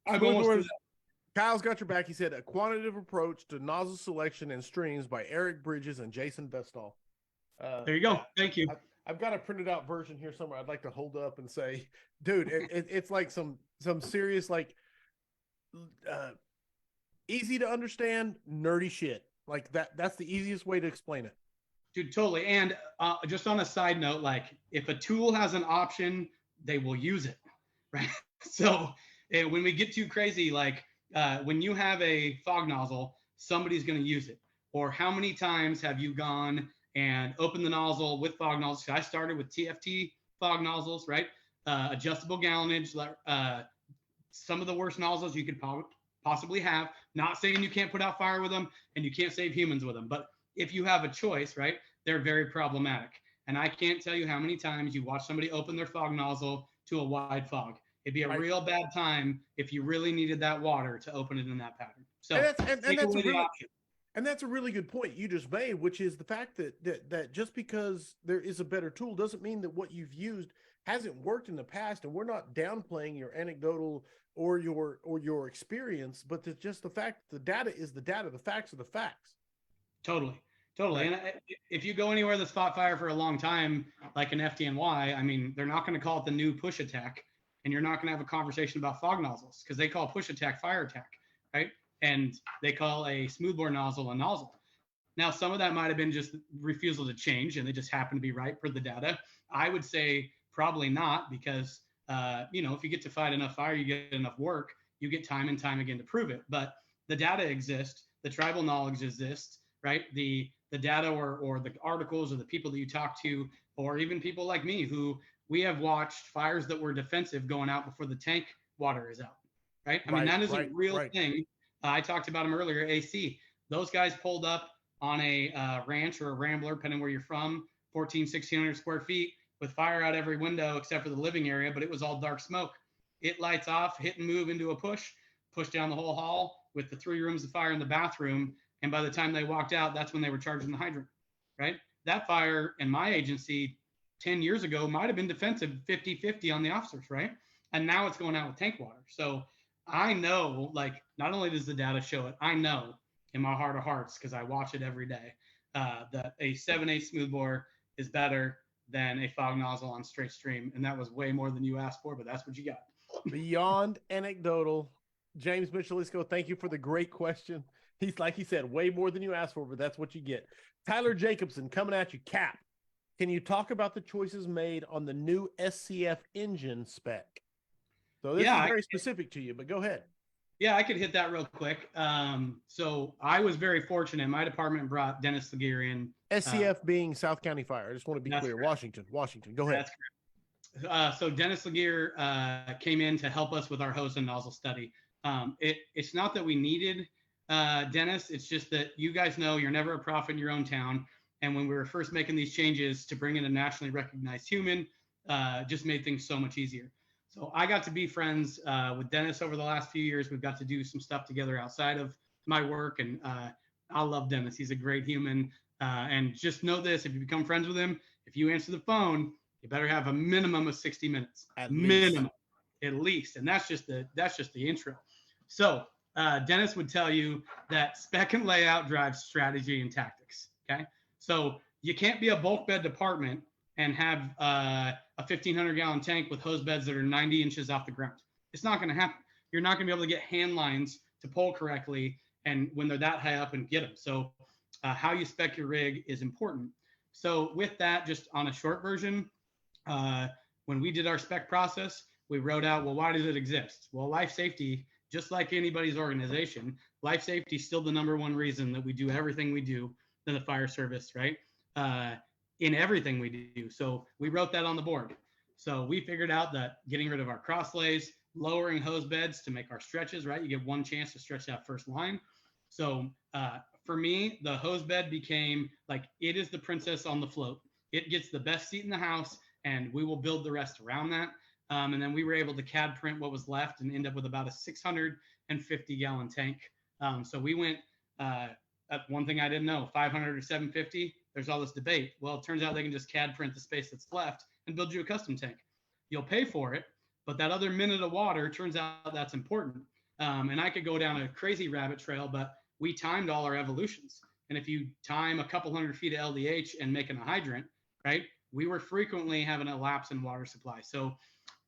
Kyle's got your back. He said, A Quantitative Approach to Nozzle Selection and Streams by Eric Bridges and Jason Bestall. There you go. Thank you. I've got a printed out version here somewhere I'd like to hold up and say, dude, it's like some serious, like, easy to understand, nerdy shit. Like that's the easiest way to explain it. Dude, totally. And just on a side note, like if a tool has an option, they will use it, right? So when we get too crazy, like when you have a fog nozzle, somebody's going to use it. Or how many times have you gone and opened the nozzle with fog nozzles? So I started with TFT fog nozzles, right? Adjustable gallonage, some of the worst nozzles you could possibly have. Not saying you can't put out fire with them and you can't save humans with them, but if you have a choice, right, they're very problematic. And I can't tell you how many times you watch somebody open their fog nozzle to a wide fog. It'd be a real bad time if you really needed that water to open it in that pattern. So and that's a really, and that's a really good point you just made, which is the fact that just because there is a better tool doesn't mean that what you've used hasn't worked in the past. And we're not downplaying your anecdotal or your experience, but just the fact the data is the data, the facts are the facts. Totally. Right. And if you go anywhere that's fought fire for a long time, like an FDNY, I mean, they're not going to call it the new push attack, and you're not going to have a conversation about fog nozzles because they call push attack fire attack, right? And they call a smoothbore nozzle a nozzle. Now, some of that might have been just refusal to change, and they just happen to be right for the data. I would say probably not, because if you get to fight enough fire, you get enough work, you get time and time again to prove it. But the data exists, the tribal knowledge exists, right? The data or the articles or the people that you talk to, or even people like me who we have watched fires that were defensive going out before the tank water is out, right? I mean, that is a real thing. I talked about them earlier, AC. Those guys pulled up on a ranch or a rambler, depending where you're from, 1,600 square feet, with fire out every window except for the living area, but it was all dark smoke. It lights off, hit and move into a push down the whole hall with the 3 rooms of fire in the bathroom. And by the time they walked out, that's when they were charging the hydrant, right? That fire in my agency 10 years ago might have been defensive 50-50 on the officers, right? And now it's going out with tank water. So I know, like, not only does the data show it, I know in my heart of hearts, because I watch it every day, that a 7/8 smoothbore is better than a fog nozzle on straight stream. And that was way more than you asked for, but that's what you got. Beyond anecdotal. James Michelisco, thank you for the great question. He's, like he said, way more than you asked for, but that's what you get. Tyler Jacobson coming at you. Cap, can you talk about the choices made on the new SCF engine spec? So this is very specific to you, but go ahead. Yeah, I could hit that real quick. So I was very fortunate. My department brought Dennis Laguerre in. SCF being South County Fire. I just want to be clear. Correct. Washington. Go ahead. That's correct. So Dennis Laguerre came in to help us with our hose and nozzle study. It's not that we needed Dennis. It's just that you guys know you're never a prophet in your own town. And when we were first making these changes to bring in a nationally recognized human, just made things so much easier. So I got to be friends with Dennis over the last few years. We've got to do some stuff together outside of my work. And I love Dennis. He's a great human. And just know this, if you become friends with him, if you answer the phone, you better have a minimum of 60 minutes. At least. And that's just the intro. So Dennis would tell you that spec and layout drives strategy and tactics. Okay. So you can't be a bulk bed department and have a 1,500-gallon tank with hose beds that are 90 inches off the ground. It's not going to happen. You're not going to be able to get hand lines to pull correctly, and when they're that high up, and get them. So how you spec your rig is important. So with that, just on a short version, when we did our spec process, we wrote out, well, why does it exist? Well, life safety, just like anybody's organization, life safety is still the number one reason that we do everything we do in the fire service, right? In everything we do. So we wrote that on the board. So we figured out that getting rid of our cross lays, lowering hose beds to make our stretches, right? You get one chance to stretch that first line. So for me, the hose bed became like, it is the princess on the float. It gets the best seat in the house, and we will build the rest around that. And then we were able to CAD print what was left and end up with about a 650-gallon tank. So we went, one thing I didn't know, 500 or 750, there's all this debate. Well, it turns out they can just CAD print the space that's left and build you a custom tank. You'll pay for it, but that other minute of water, turns out that's important. And I could go down a crazy rabbit trail, but we timed all our evolutions. And if you time a couple hundred feet of LDH and making a hydrant, right, we were frequently having a lapse in water supply. So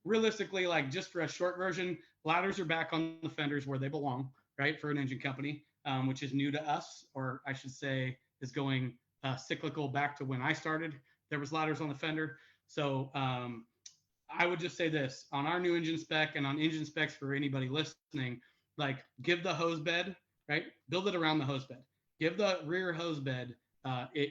realistically, like, just for a short version, ladders are back on the fenders where they belong, right, for an engine company, which is new to us, or I should say is going cyclical back to when I started. There was ladders on the fender. So I would just say this, on our new engine spec and on engine specs for anybody listening, like, give the hose bed, right? Build it around the hose bed. Give the rear hose bed,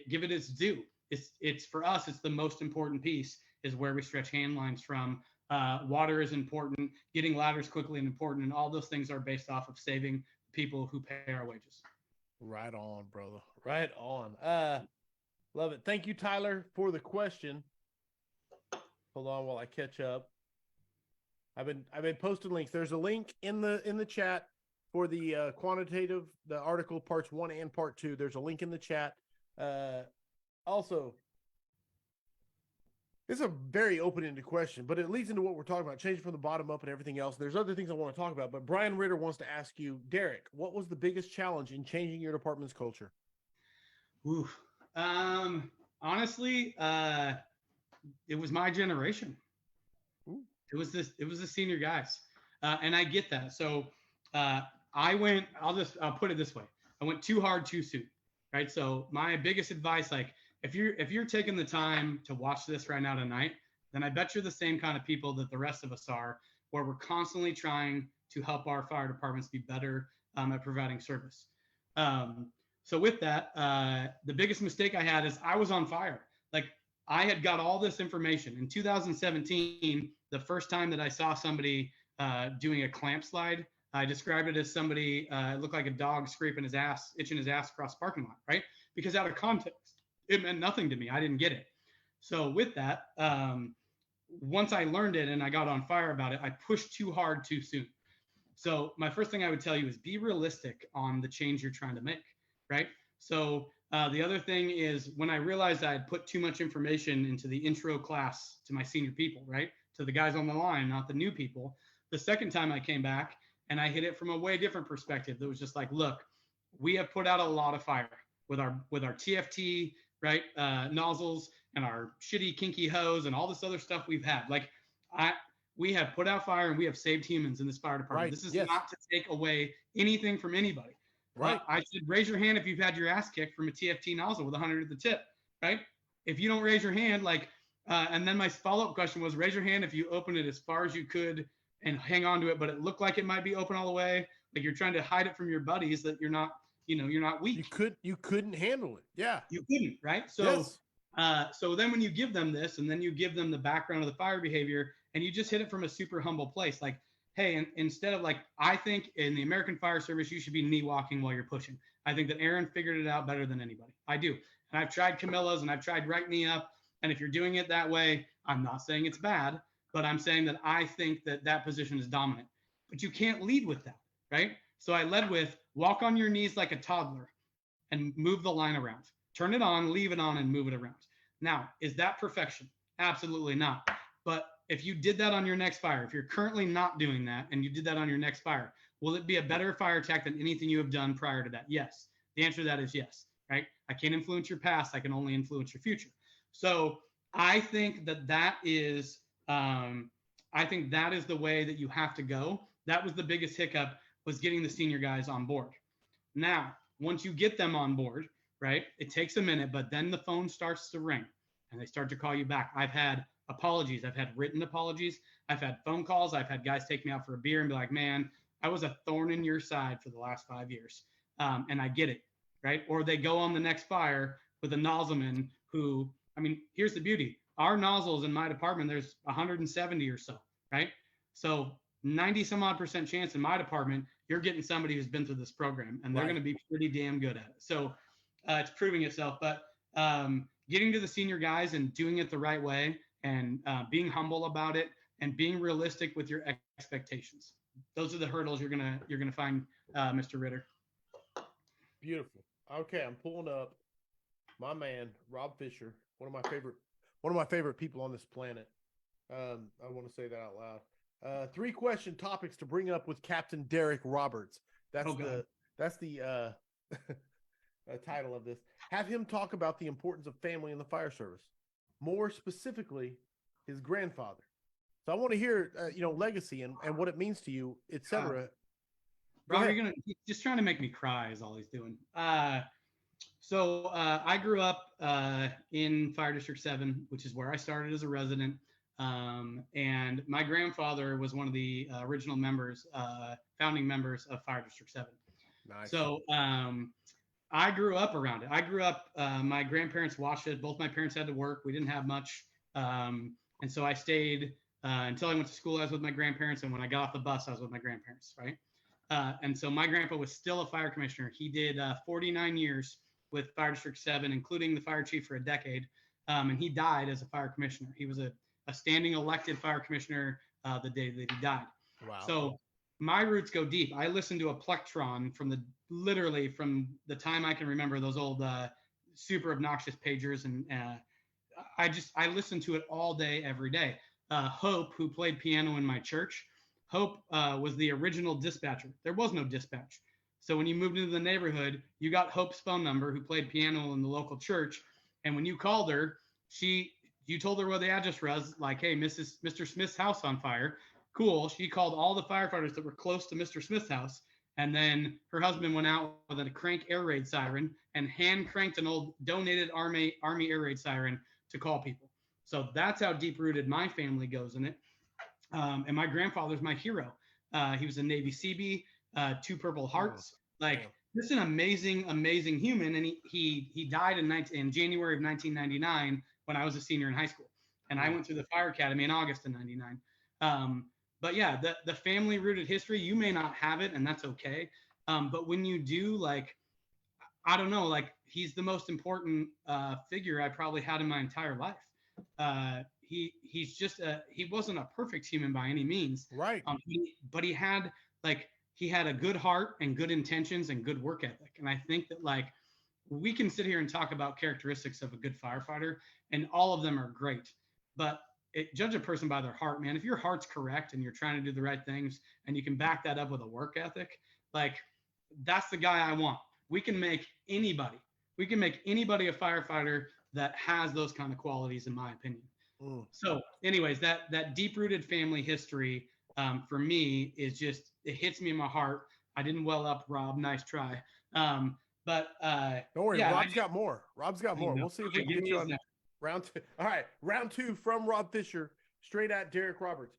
give it its due. It's for us, it's the most important piece, is where we stretch hand lines from. Water is important, getting ladders quickly and important, and all those things are based off of saving people who pay our wages. Right on, brother. Right on. Love it. Thank you, Tyler, for the question. Hold on while I catch up. I've been posting links. There's a link in the chat for the quantitative, the article parts 1 and part 2. There's a link in the chat. Also, it's a very open-ended question, but it leads into what we're talking about, changing from the bottom up and everything else. There's other things I want to talk about, but Brian Ritter wants to ask you, Derek, what was the biggest challenge in changing your department's culture? Ooh, honestly, it was my generation. Ooh. It was the senior guys, and I get that. So I'll put it this way: I went too hard, too soon, right? So my biggest advice, like if you're taking the time to watch this right now tonight, then I bet you're the same kind of people that the rest of us are, where we're constantly trying to help our fire departments be better at providing service. So with that, the biggest mistake I had is I was on fire. Like I had got all this information in 2017. The first time that I saw somebody doing a clamp slide, I described it as somebody it looked like a dog scraping his ass, itching his ass across the parking lot, right? Because out of context, it meant nothing to me. I didn't get it. So with that, once I learned it and I got on fire about it, I pushed too hard too soon. So my first thing I would tell you is be realistic on the change you're trying to make, right? So the other thing is when I realized I had put too much information into the intro class to my senior people, right? To the guys on the line, not the new people. The second time I came back and I hit it from a way different perspective. That was just like, look, we have put out a lot of fire with our TFT, right? Nozzles and our shitty kinky hose and all this other stuff we've had. Like we have put out fire and we have saved humans in this fire department. Right. This is Yes. not to take away anything from anybody. Right. I said, raise your hand if you've had your ass kicked from a TFT nozzle with 100 at the tip, right? If you don't raise your hand, like, and then my follow-up question was, raise your hand if you open it as far as you could and hang on to it, but it looked like it might be open all the way. Like you're trying to hide it from your buddies that you're not, you're not weak. You couldn't handle it. Yeah. You couldn't, right? So, yes. So then when you give them this and then you give them the background of the fire behavior and you just hit it from a super humble place, like, hey, instead of like, I think in the American Fire Service, you should be knee walking while you're pushing. I think that Aaron figured it out better than anybody. I do. And I've tried Camilla's and I've tried right knee up. And if you're doing it that way, I'm not saying it's bad, but I'm saying that I think that that position is dominant. But you can't lead with that, right? So I led with walk on your knees like a toddler and move the line around. Turn it on, leave it on, and move it around. Now, is that perfection? Absolutely not. But if you did that on your next fire, if you're currently not doing that and you did that on your next fire, will it be a better fire attack than anything you have done prior to that? Yes. The answer to that is yes, right? I can't influence your past. I can only influence your future. So I think that is the way that you have to go. That was the biggest hiccup, was getting the senior guys on board. Now, once you get them on board, right, it takes a minute, but then the phone starts to ring and they start to call you back. I've had apologies. I've had written apologies. I've had phone calls. I've had guys take me out for a beer and be like, man, I was a thorn in your side for the last 5 years. And I get it, right? Or they go on the next fire with a nozzleman who, I mean, here's the beauty. Our nozzles in my department, there's 170 or so, right? So 90 some odd % chance in my department, you're getting somebody who's been through this program and they're going to be pretty damn good at it. So it's proving itself, but getting to the senior guys and doing it the right way and being humble about it and being realistic with your expectations. Those are the hurdles you're gonna find, Mr. Ritter. Beautiful. Okay, I'm pulling up my man Rob Fisher, one of my favorite people on this planet. I want to say that out loud. 3 question topics to bring up with Captain Derek Roberts. That's the title of this. Have him talk about the importance of family in the fire service. More specifically, his grandfather. So I want to hear, legacy and what it means to you, etc. Rob, you're just trying to make me cry is all he's doing. So I grew up in Fire District 7, which is where I started as a resident. And my grandfather was one of the original members, founding members of Fire District 7. Nice. So I grew up around it. I grew up, my grandparents watched it. Both my parents had to work. We didn't have much. And so I stayed until I went to school. I was with my grandparents. And when I got off the bus, I was with my grandparents, right? And so my grandpa was still a fire commissioner. He did 49 years with Fire District 7, including the fire chief for a decade. And he died as a fire commissioner. He was a standing elected fire commissioner the day that he died. Wow. So my roots go deep. I listened to a plectron literally from the time I can remember, those old super obnoxious pagers, and I listened to it all day, every day. Hope, who played piano in my church, Hope was the original dispatcher. There was no dispatch. So when you moved into the neighborhood, you got Hope's phone number, who played piano in the local church. And when you called her, you told her where the address was, like, hey, Mr. Smith's house on fire. Cool. She called all the firefighters that were close to Mr. Smith's house. And then her husband went out with a crank air raid siren and hand cranked an old donated Army air raid siren to call people. So that's how deep rooted my family goes in it. And my grandfather's my hero. He was a Navy Seabee, 2 Purple Hearts. This is an amazing, amazing human. And he died in January of 1999 when I was a senior in high school. And I went through the fire academy in August of 99. But yeah, the family rooted history, you may not have it, and that's okay. But when you do, like, I don't know, like, he's the most important figure I probably had in my entire life. He's just he wasn't a perfect human by any means. Right. But he had a good heart and good intentions and good work ethic. And I think that, like, we can sit here and talk about characteristics of a good firefighter, and all of them are great. But judge a person by their heart, man. If your heart's correct and you're trying to do the right things and you can back that up with a work ethic, like, that's the guy I want. We can make anybody a firefighter that has those kind of qualities, in my opinion. So anyways, that deep-rooted family history for me is just, it hits me in my heart. I didn't well up, Rob. Nice try. But don't worry, yeah, Rob's got more. We'll see if we can get you on round 2. All right, round 2 from Rob Fisher, straight at Derek Roberts.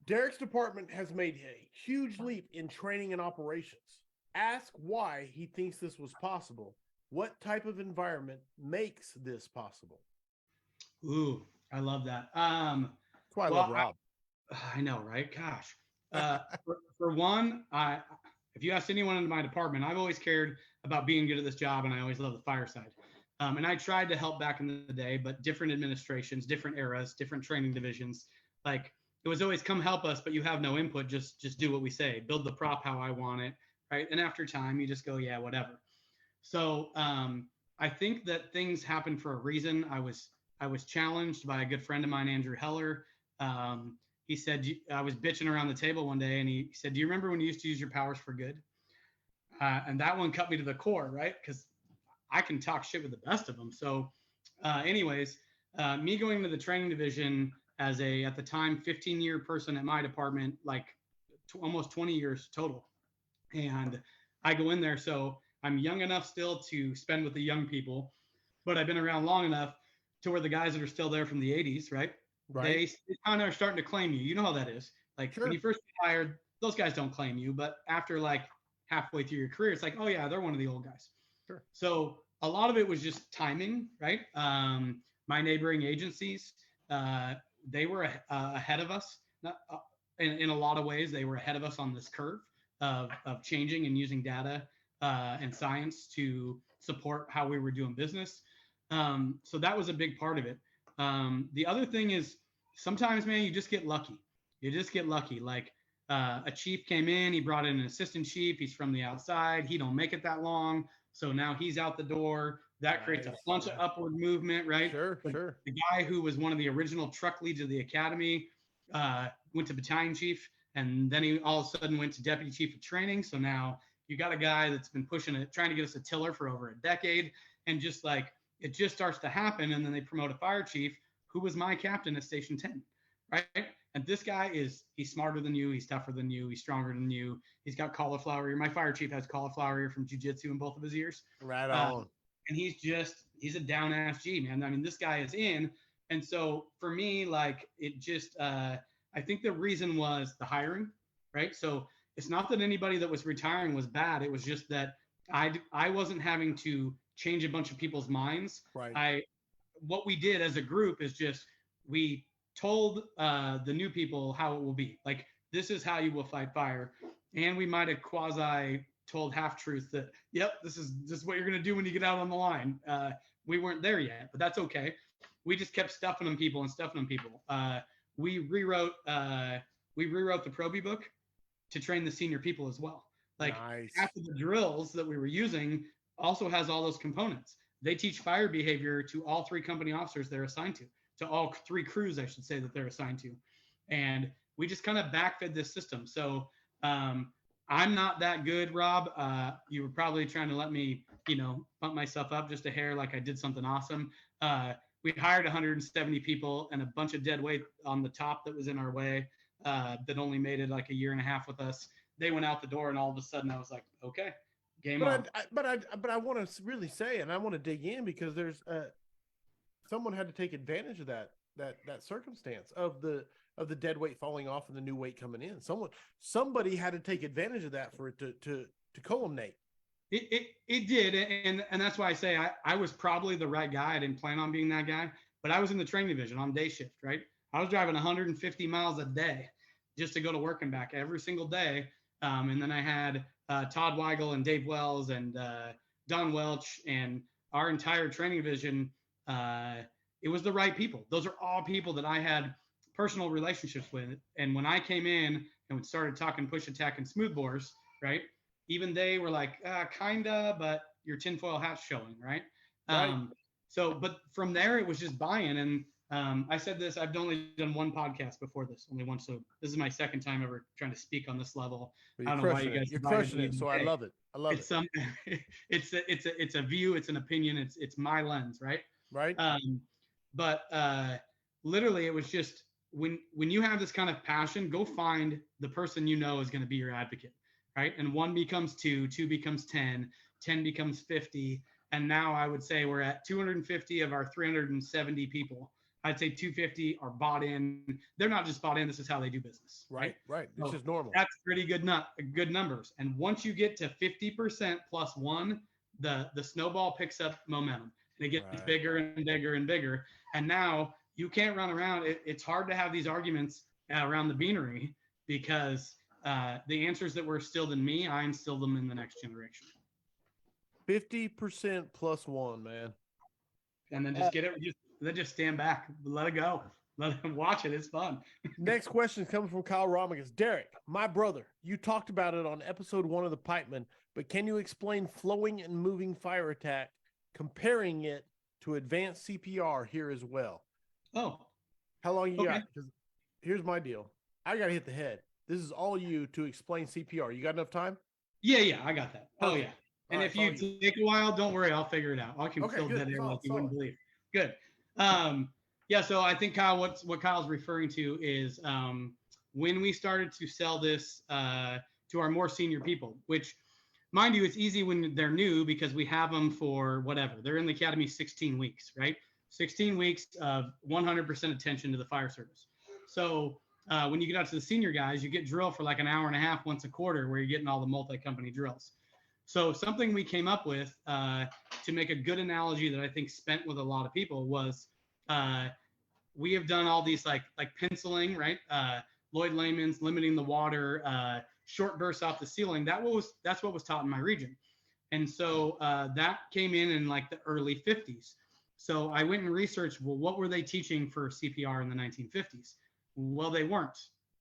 Derek's department has made a huge leap in training and operations. Ask why he thinks this was possible. What type of environment makes this possible? Ooh, I love that. That's why I love Rob. I know, right? Gosh. For one, if you ask anyone in my department, I've always cared about being good at this job, and I always love the fire side. And I tried to help back in the day, but different administrations, different eras, different training divisions, like, it was always, come help us, but you have no input. Just do what we say. Build the prop how I want it, right? And after time, you just go, yeah, whatever. So I think that things happen for a reason. I was challenged by a good friend of mine, Andrew Heller. He said, I was bitching around the table one day, and he said, do you remember when you used to use your powers for good? And that one cut me to the core, right? Because I can talk shit with the best of them. So anyways, me going into the training division as at the time, 15-year person at my department, like almost 20 years total. And I go in there, so I'm young enough still to spend with the young people, but I've been around long enough to where the guys that are still there from the 80s, right? They kind of are starting to claim you. You know how that is. Like, when you first get hired, those guys don't claim you, but after like halfway through your career, it's like, oh yeah, they're one of the old guys. Sure. So a lot of it was just timing, right? My neighboring agencies, they were ahead of us. In a lot of ways, they were ahead of us on this curve of changing and using data and science to support how we were doing business. So that was a big part of it. The other thing is, sometimes, man, you just get lucky. Like, a chief came in, he brought in an assistant chief. He's from the outside. He don't make it that long. So now he's out the door. That creates a bunch of upward movement, right? Sure. The guy who was one of the original truck leads of the academy went to battalion chief, and then he all of a sudden went to deputy chief of training. So now you got a guy that's been pushing it, trying to get us a tiller for over a decade, and just like, it just starts to happen. And then they promote a fire chief who was my captain at Station 10, right? And this guy he's smarter than you, he's tougher than you, he's stronger than you. He's got cauliflower ear. My fire chief has cauliflower ear from jiu-jitsu in both of his ears. Right on. And he's a down ass G, man. I mean, this guy is in. And so for me, like, it just, I think the reason was the hiring, right? So it's not that anybody that was retiring was bad. It was just that I wasn't having to change a bunch of people's minds. Right. What we did as a group is just, we told the new people how it will be. Like, this is how you will fight fire. And we might have quasi told half truth that, yep, this is what you're going to do when you get out on the line. We weren't there yet, but that's okay. We just kept stuffing them people. we rewrote the Proby book to train the senior people as well. Like nice. half of the drills that we were using also has all those components. They teach fire behavior to all 3 company officers they're assigned to all 3 crews, I should say, that they're assigned to. And we just kind of backfed this system. So I'm not that good, Rob. You were probably trying to let me, bump myself up just a hair like I did something awesome. We hired 170 people and a bunch of dead weight on the top that was in our way that only made it like a year and a half with us. They went out the door, and all of a sudden I was like, okay, game on. But I want to really say, and I want to dig in because there's someone had to take advantage of that circumstance of the dead weight falling off and the new weight coming in. Somebody had to take advantage of that for it to culminate. It did, and that's why I say I was probably the right guy. I didn't plan on being that guy, but I was in the training division on day shift, right? I was driving 150 miles a day just to go to work and back every single day. And then I had Todd Weigel and Dave Wells and Don Welch and our entire training division. It was the right people. Those are all people that I had personal relationships with. And when I came in and started talking push attack and smooth bores, right? Even they were like, kinda, but your tinfoil hat's showing, right? Right. But from there it was just buy-in. And I said this, I've only done one podcast before this, only once. So this is my second time ever trying to speak on this level. I don't know why you guys. You're crushing it, so I love it. I love it. It's a view, it's an opinion, it's my lens, right? Right. But literally, it was just when you have this kind of passion, go find the person you know is going to be your advocate, right? And 1 becomes 2, 2 becomes 10, 10 becomes 50, and now I would say we're at 250 of our 370 people. I'd say 250 are bought in. They're not just bought in. This is how they do business. Right. This is normal. That's pretty good numbers. And once you get to 50% plus 1, the snowball picks up momentum. And it gets bigger and bigger and bigger. And now you can't run around. It's hard to have these arguments around the beanery because the answers that were instilled in me, I instilled them in the next generation. 50% plus 1, man. And then just get it. Just stand back. Let it go. Let them watch it. It's fun. Next question is coming from Kyle Romigas. Derek, my brother, you talked about it on episode 1 of the Pipeman, but can you explain flowing and moving fire attack, comparing it to advanced CPR here as well? Oh. How long you got? Because here's my deal. I got to hit the head. This is all you to explain CPR. You got enough time? Yeah, I got that. Oh, yeah. And if you take a while, don't worry. I'll figure it out. I can fill dead air like you wouldn't believe. Good. So I think, Kyle, what Kyle's referring to is when we started to sell this to our more senior people, which, mind you, it's easy when they're new because we have them for whatever. They're in the academy 16 weeks, right? 16 weeks of 100% attention to the fire service. So when you get out to the senior guys, you get drill for like an hour and a half once a quarter where you're getting all the multi-company drills. So something we came up with to make a good analogy that I think spent with a lot of people was we have done all these like penciling, right? Lloyd Layman's limiting the water, short bursts off the ceiling. That's what was taught in my region. And so that came in like the early 50s. So I went and researched, well, what were they teaching for CPR in the 1950s? Well, they weren't,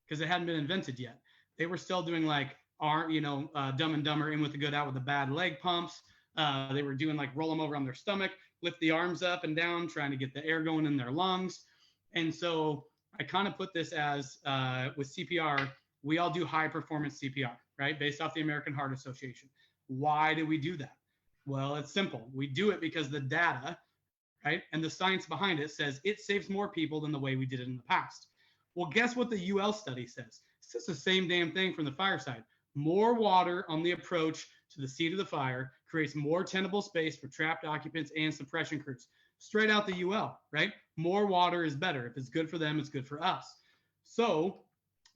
because it hadn't been invented yet. They were still doing like Dumb and Dumber, in with the good, out with the bad leg pumps. They were doing like roll them over on their stomach, lift the arms up and down, trying to get the air going in their lungs. And so I kind of put this as with CPR, we all do high performance CPR, right? Based off the American Heart Association. Why do we do that? Well, it's simple. We do it because the data, right, and the science behind it says it saves more people than the way we did it in the past. Well, guess what the UL study says? It's just the same damn thing from the fire side. More water on the approach to the seat of the fire creates more tenable space for trapped occupants and suppression crews. Straight out the UL, right? More water is better. If it's good for them, it's good for us. So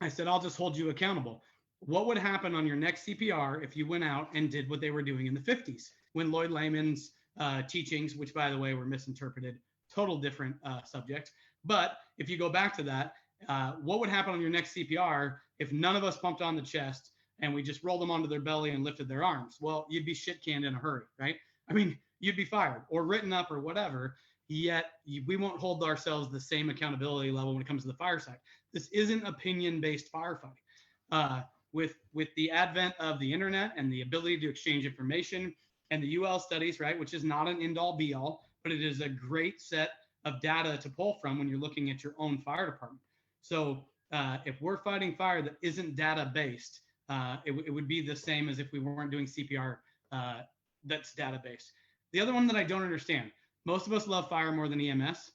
I said, I'll just hold you accountable. What would happen on your next CPR if you went out and did what they were doing in the 50s when Lloyd Layman's teachings, which by the way were misinterpreted, total different subject. But if you go back to that, what would happen on your next CPR if none of us pumped on the chest and we just rolled them onto their belly and lifted their arms? Well, you'd be shit canned in a hurry, right? I mean, you'd be fired or written up or whatever. yet we won't hold ourselves the same accountability level when it comes to the fire side. This isn't opinion-based firefighting. With the advent of the internet and the ability to exchange information and the UL studies, right, which is not an end-all be-all, but it is a great set of data to pull from when you're looking at your own fire department. So if we're fighting fire that isn't data-based, it would be the same as if we weren't doing CPR that's data-based. The other one that I don't understand, most of us love fire more than EMS.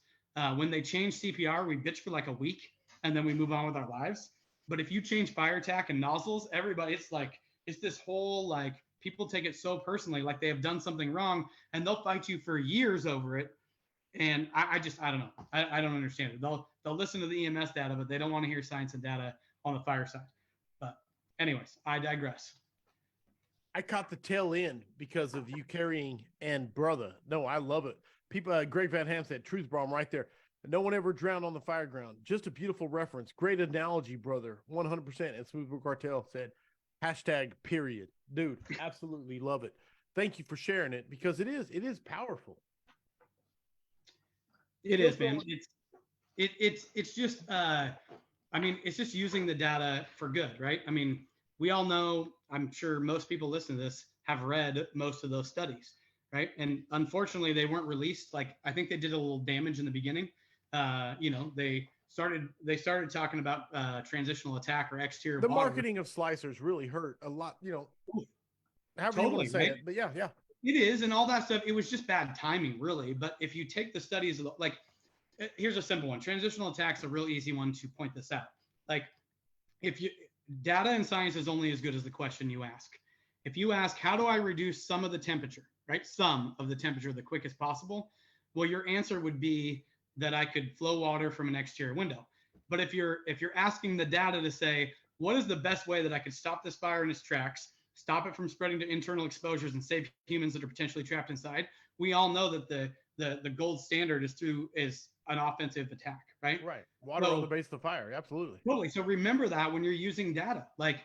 When they change CPR, we bitch for like a week and then we move on with our lives. But if you change fire attack and nozzles, everybody, it's this whole, like, people take it so personally, like they have done something wrong, and they'll fight you for years over it. And I don't know. I don't understand it. They'll listen to the EMS data, but they don't want to hear science and data on the fire side. But anyways, I digress. I caught the tail end because of you carrying and brother. No, I love it. People, Greg Van Ham said, truth bomb right there. No one ever drowned on the fire ground. Just a beautiful reference. Great analogy, brother. 100%. And Smooth Cartel said, hashtag period. Dude, absolutely love it. Thank you for sharing it because it is powerful. It is, man. It's just, I mean, it's just using the data for good, right? I mean, we all know, I'm sure most people listening to this have read most of those studies, right? And unfortunately, they weren't released. Like, I think they did a little damage in the beginning. They started talking about transitional attack or exterior. The marketing of slicers really hurt a lot, however you want to say right? it. But yeah. It is, and all that stuff. It was just bad timing, really. But if you take the studies, like, here's a simple one. Transitional attack's a real easy one to point this out. Like, data and science is only as good as the question you ask. If you ask, how do I reduce some of the temperature, right? Some of the temperature the quickest possible. Well, your answer would be that I could flow water from an exterior window. But if you're asking the data to say, what is the best way that I could stop this fire in its tracks, stop it from spreading to internal exposures and save humans that are potentially trapped inside, we all know that the gold standard is an offensive attack, right? Right. Water on the base of the fire. Absolutely. Totally. So remember that when you're using data. Like,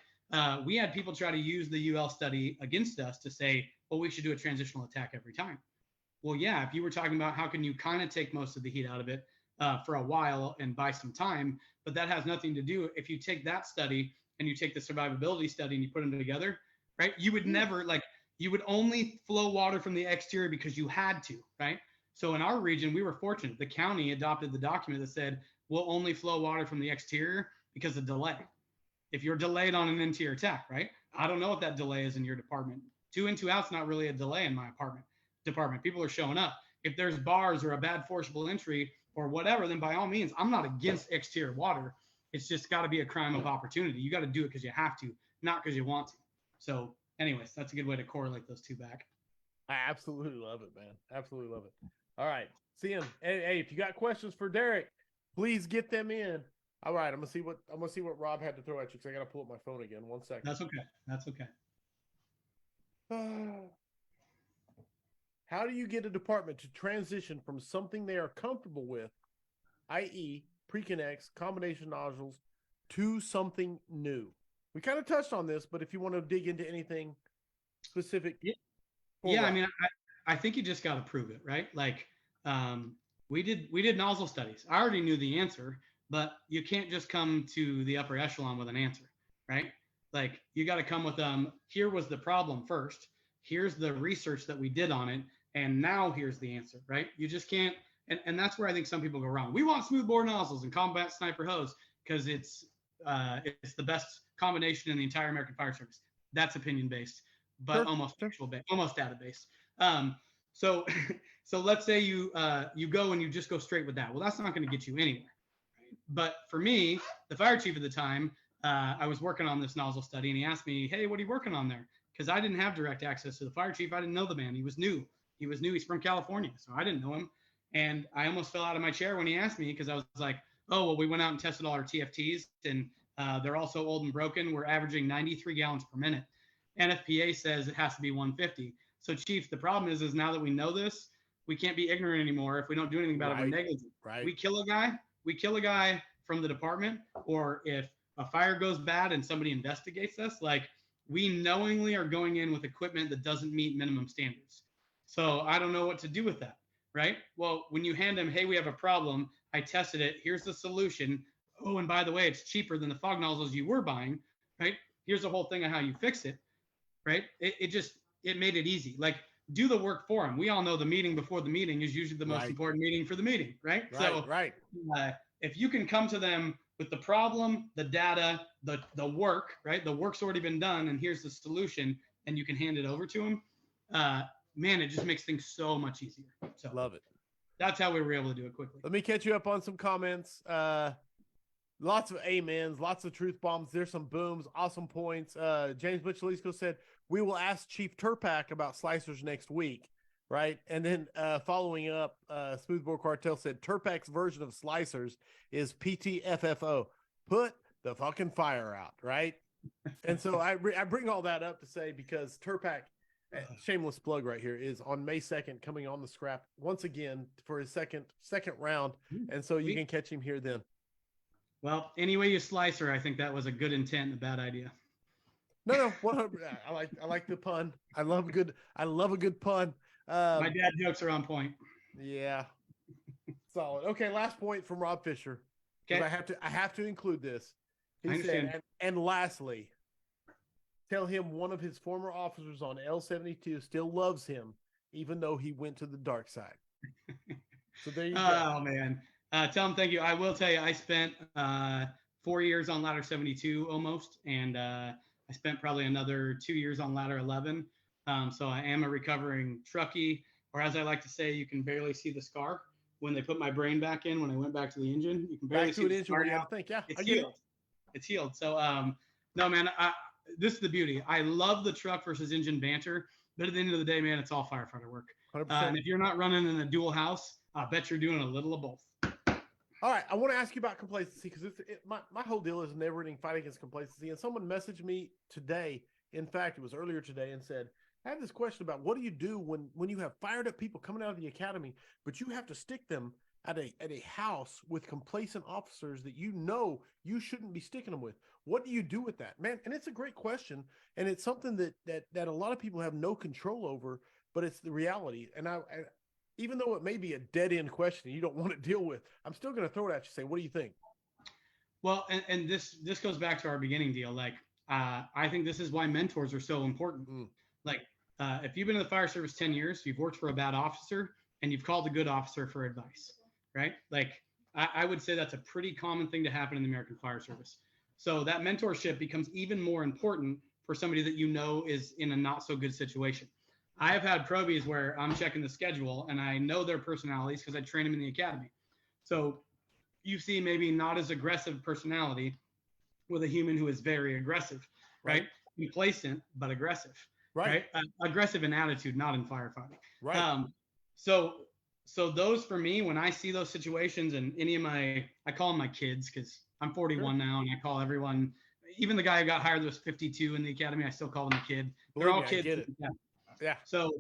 we had people try to use the UL study against us to say, well, we should do a transitional attack every time. Well, yeah, if you were talking about how can you kind of take most of the heat out of it for a while and buy some time, but that has nothing to do. If you take that study and you take the survivability study and you put them together, right, you would never, like, you would only flow water from the exterior because you had to, right? So in our region, we were fortunate. The county adopted the document that said, we'll only flow water from the exterior because of delay. If you're delayed on an interior attack, right? I don't know what that delay is in your department. 2 in, 2 out's not really a delay in my department. People are showing up. If there's bars or a bad forcible entry or whatever, then by all means, I'm not against exterior water. It's just got to be a crime of opportunity. You got to do it because you have to, not because you want to. So anyways, that's a good way to correlate those two back. I absolutely love it, man. Absolutely love it. All right. See him. Hey, if you got questions for Derek, please get them in. All right. I'm gonna see what Rob had to throw at you because I gotta pull up my phone again. 1 second. That's okay. How do you get a department to transition from something they are comfortable with, i.e. pre-connects, combination nozzles, to something new? We kind of touched on this, but if you want to dig into anything specific. Yeah, I mean, I think you just got to prove it, right? Like, we did nozzle studies. I already knew the answer, but you can't just come to the upper echelon with an answer, right? Like, you got to come with here was the problem first. Here's the research that we did on it, and now here's the answer, right? You just can't, and that's where I think some people go wrong. We want smoothbore nozzles and combat sniper hose because it's the best combination in the entire American Fire Service. That's opinion based, but almost factual based, almost data based. So let's say you go and you just go straight with that. Well, that's not going to get you anywhere. Right? But for me, the fire chief at the time, I was working on this nozzle study, and he asked me, "Hey, what are you working on there?" Because I didn't have direct access to the fire chief. I didn't know the man. He was new. He's from California, so I didn't know him. And I almost fell out of my chair when he asked me because I was like, "Oh, well, we went out and tested all our TFTs, and they're all so old and broken. We're averaging 93 gallons per minute. NFPA says it has to be 150. So, Chief, the problem is now that we know this, we can't be ignorant anymore. If we don't do anything about it, we're negligent. Right. We kill a guy from the department, or if a fire goes bad and somebody investigates us, like, we knowingly are going in with equipment that doesn't meet minimum standards. So I don't know what to do with that. right? Well, when you hand them, hey, we have a problem, I tested it, here's the solution. Oh, and by the way, it's cheaper than the fog nozzles you were buying, right? Here's the whole thing of how you fix it, right? It made it easy. Like, do the work for them. We all know the meeting before the meeting is usually the most important meeting for the meeting, right? If you can come to them with the problem, the data, the work, right? The work's already been done, and here's the solution, and you can hand it over to them. Man, it just makes things so much easier. So love it. That's how we were able to do it quickly. Let me catch you up on some comments. Lots of amens, lots of truth bombs. There's some booms, awesome points. James Michelisco said, we will ask Chief Turpak about slicers next week, right? And then following up, Smoothbore Cartel said, Turpak's version of slicers is PTFFO. Put the fucking fire out, right? And so I bring all that up to say, because Turpak, shameless plug right here, is on May 2nd coming on the scrap once again for his second round. And so you can catch him here then. Well, anyway you slice her, I think that was a good intent and a bad idea. No, 100%. I like the pun. I love a good pun. My dad jokes are on point. Yeah. Solid. Okay, last point from Rob Fisher. Okay. I have to include this. He said, and lastly, tell him one of his former officers on L-72 still loves him, even though he went to the dark side. So there you go. Oh, man. Tell him thank you. I will tell you, I spent 4 years on ladder 72 almost, and I spent probably another 2 years on ladder 11. So I am a recovering truckie, or as I like to say, you can barely see the scar. When they put my brain back in, when I went back to the engine, you can barely see the scar now. It's healed. It's healed. So, no, man, this is the beauty. I love the truck versus engine banter, but at the end of the day, man, it's all firefighter work. And if you're not running in a dual house, I bet you're doing a little of both. All right, I want to ask you about complacency, because my whole deal is never-ending fight against complacency. And someone messaged me today, in fact, it was earlier today, and said, I have this question about what do you do when you have fired up people coming out of the academy, but you have to stick them at a house with complacent officers that you know you shouldn't be sticking them with. What do you do with that, man? And it's a great question, and it's something that a lot of people have no control over, but it's the reality. And I even though it may be a dead end question you don't want to deal with, I'm still going to throw it at you. Say, what do you think? Well, and this goes back to our beginning deal. Like, I think this is why mentors are so important. Like, if you've been in the fire service 10 years, you've worked for a bad officer, and you've called a good officer for advice, right? Like, I would say that's a pretty common thing to happen in the American Fire Service. So that mentorship becomes even more important for somebody that you know is in a not so good situation. I have had probies where I'm checking the schedule and I know their personalities because I train them in the academy. So you see maybe not as aggressive personality with a human who is very aggressive, right? Complacent, but aggressive, right? Aggressive in attitude, not in firefighting. Right. So those, for me, when I see those situations, and any of I call them my kids, because I'm 41 now, and I call everyone, even the guy who got hired that was 52 in the academy, I still call them a kid. They're all kids. Yeah. So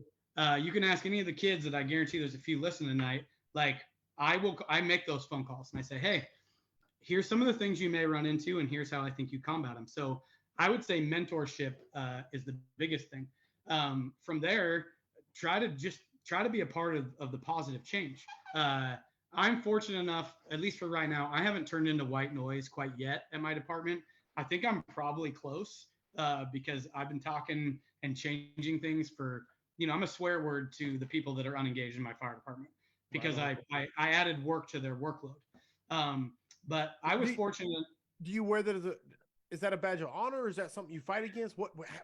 you can ask any of the kids that I guarantee there's a few listening tonight. Like, I make those phone calls and I say, hey, here's some of the things you may run into, and here's how I think you combat them. So I would say mentorship is the biggest thing. From there, try to be a part of the positive change. I'm fortunate enough, at least for right now, I haven't turned into white noise quite yet at my department. I think I'm probably close because I've been talking and changing things for, I'm a swear word to the people that are unengaged in my fire department because I added work to their workload. But I was fortunate. Do you wear that is that a badge of honor, or is that something you fight against?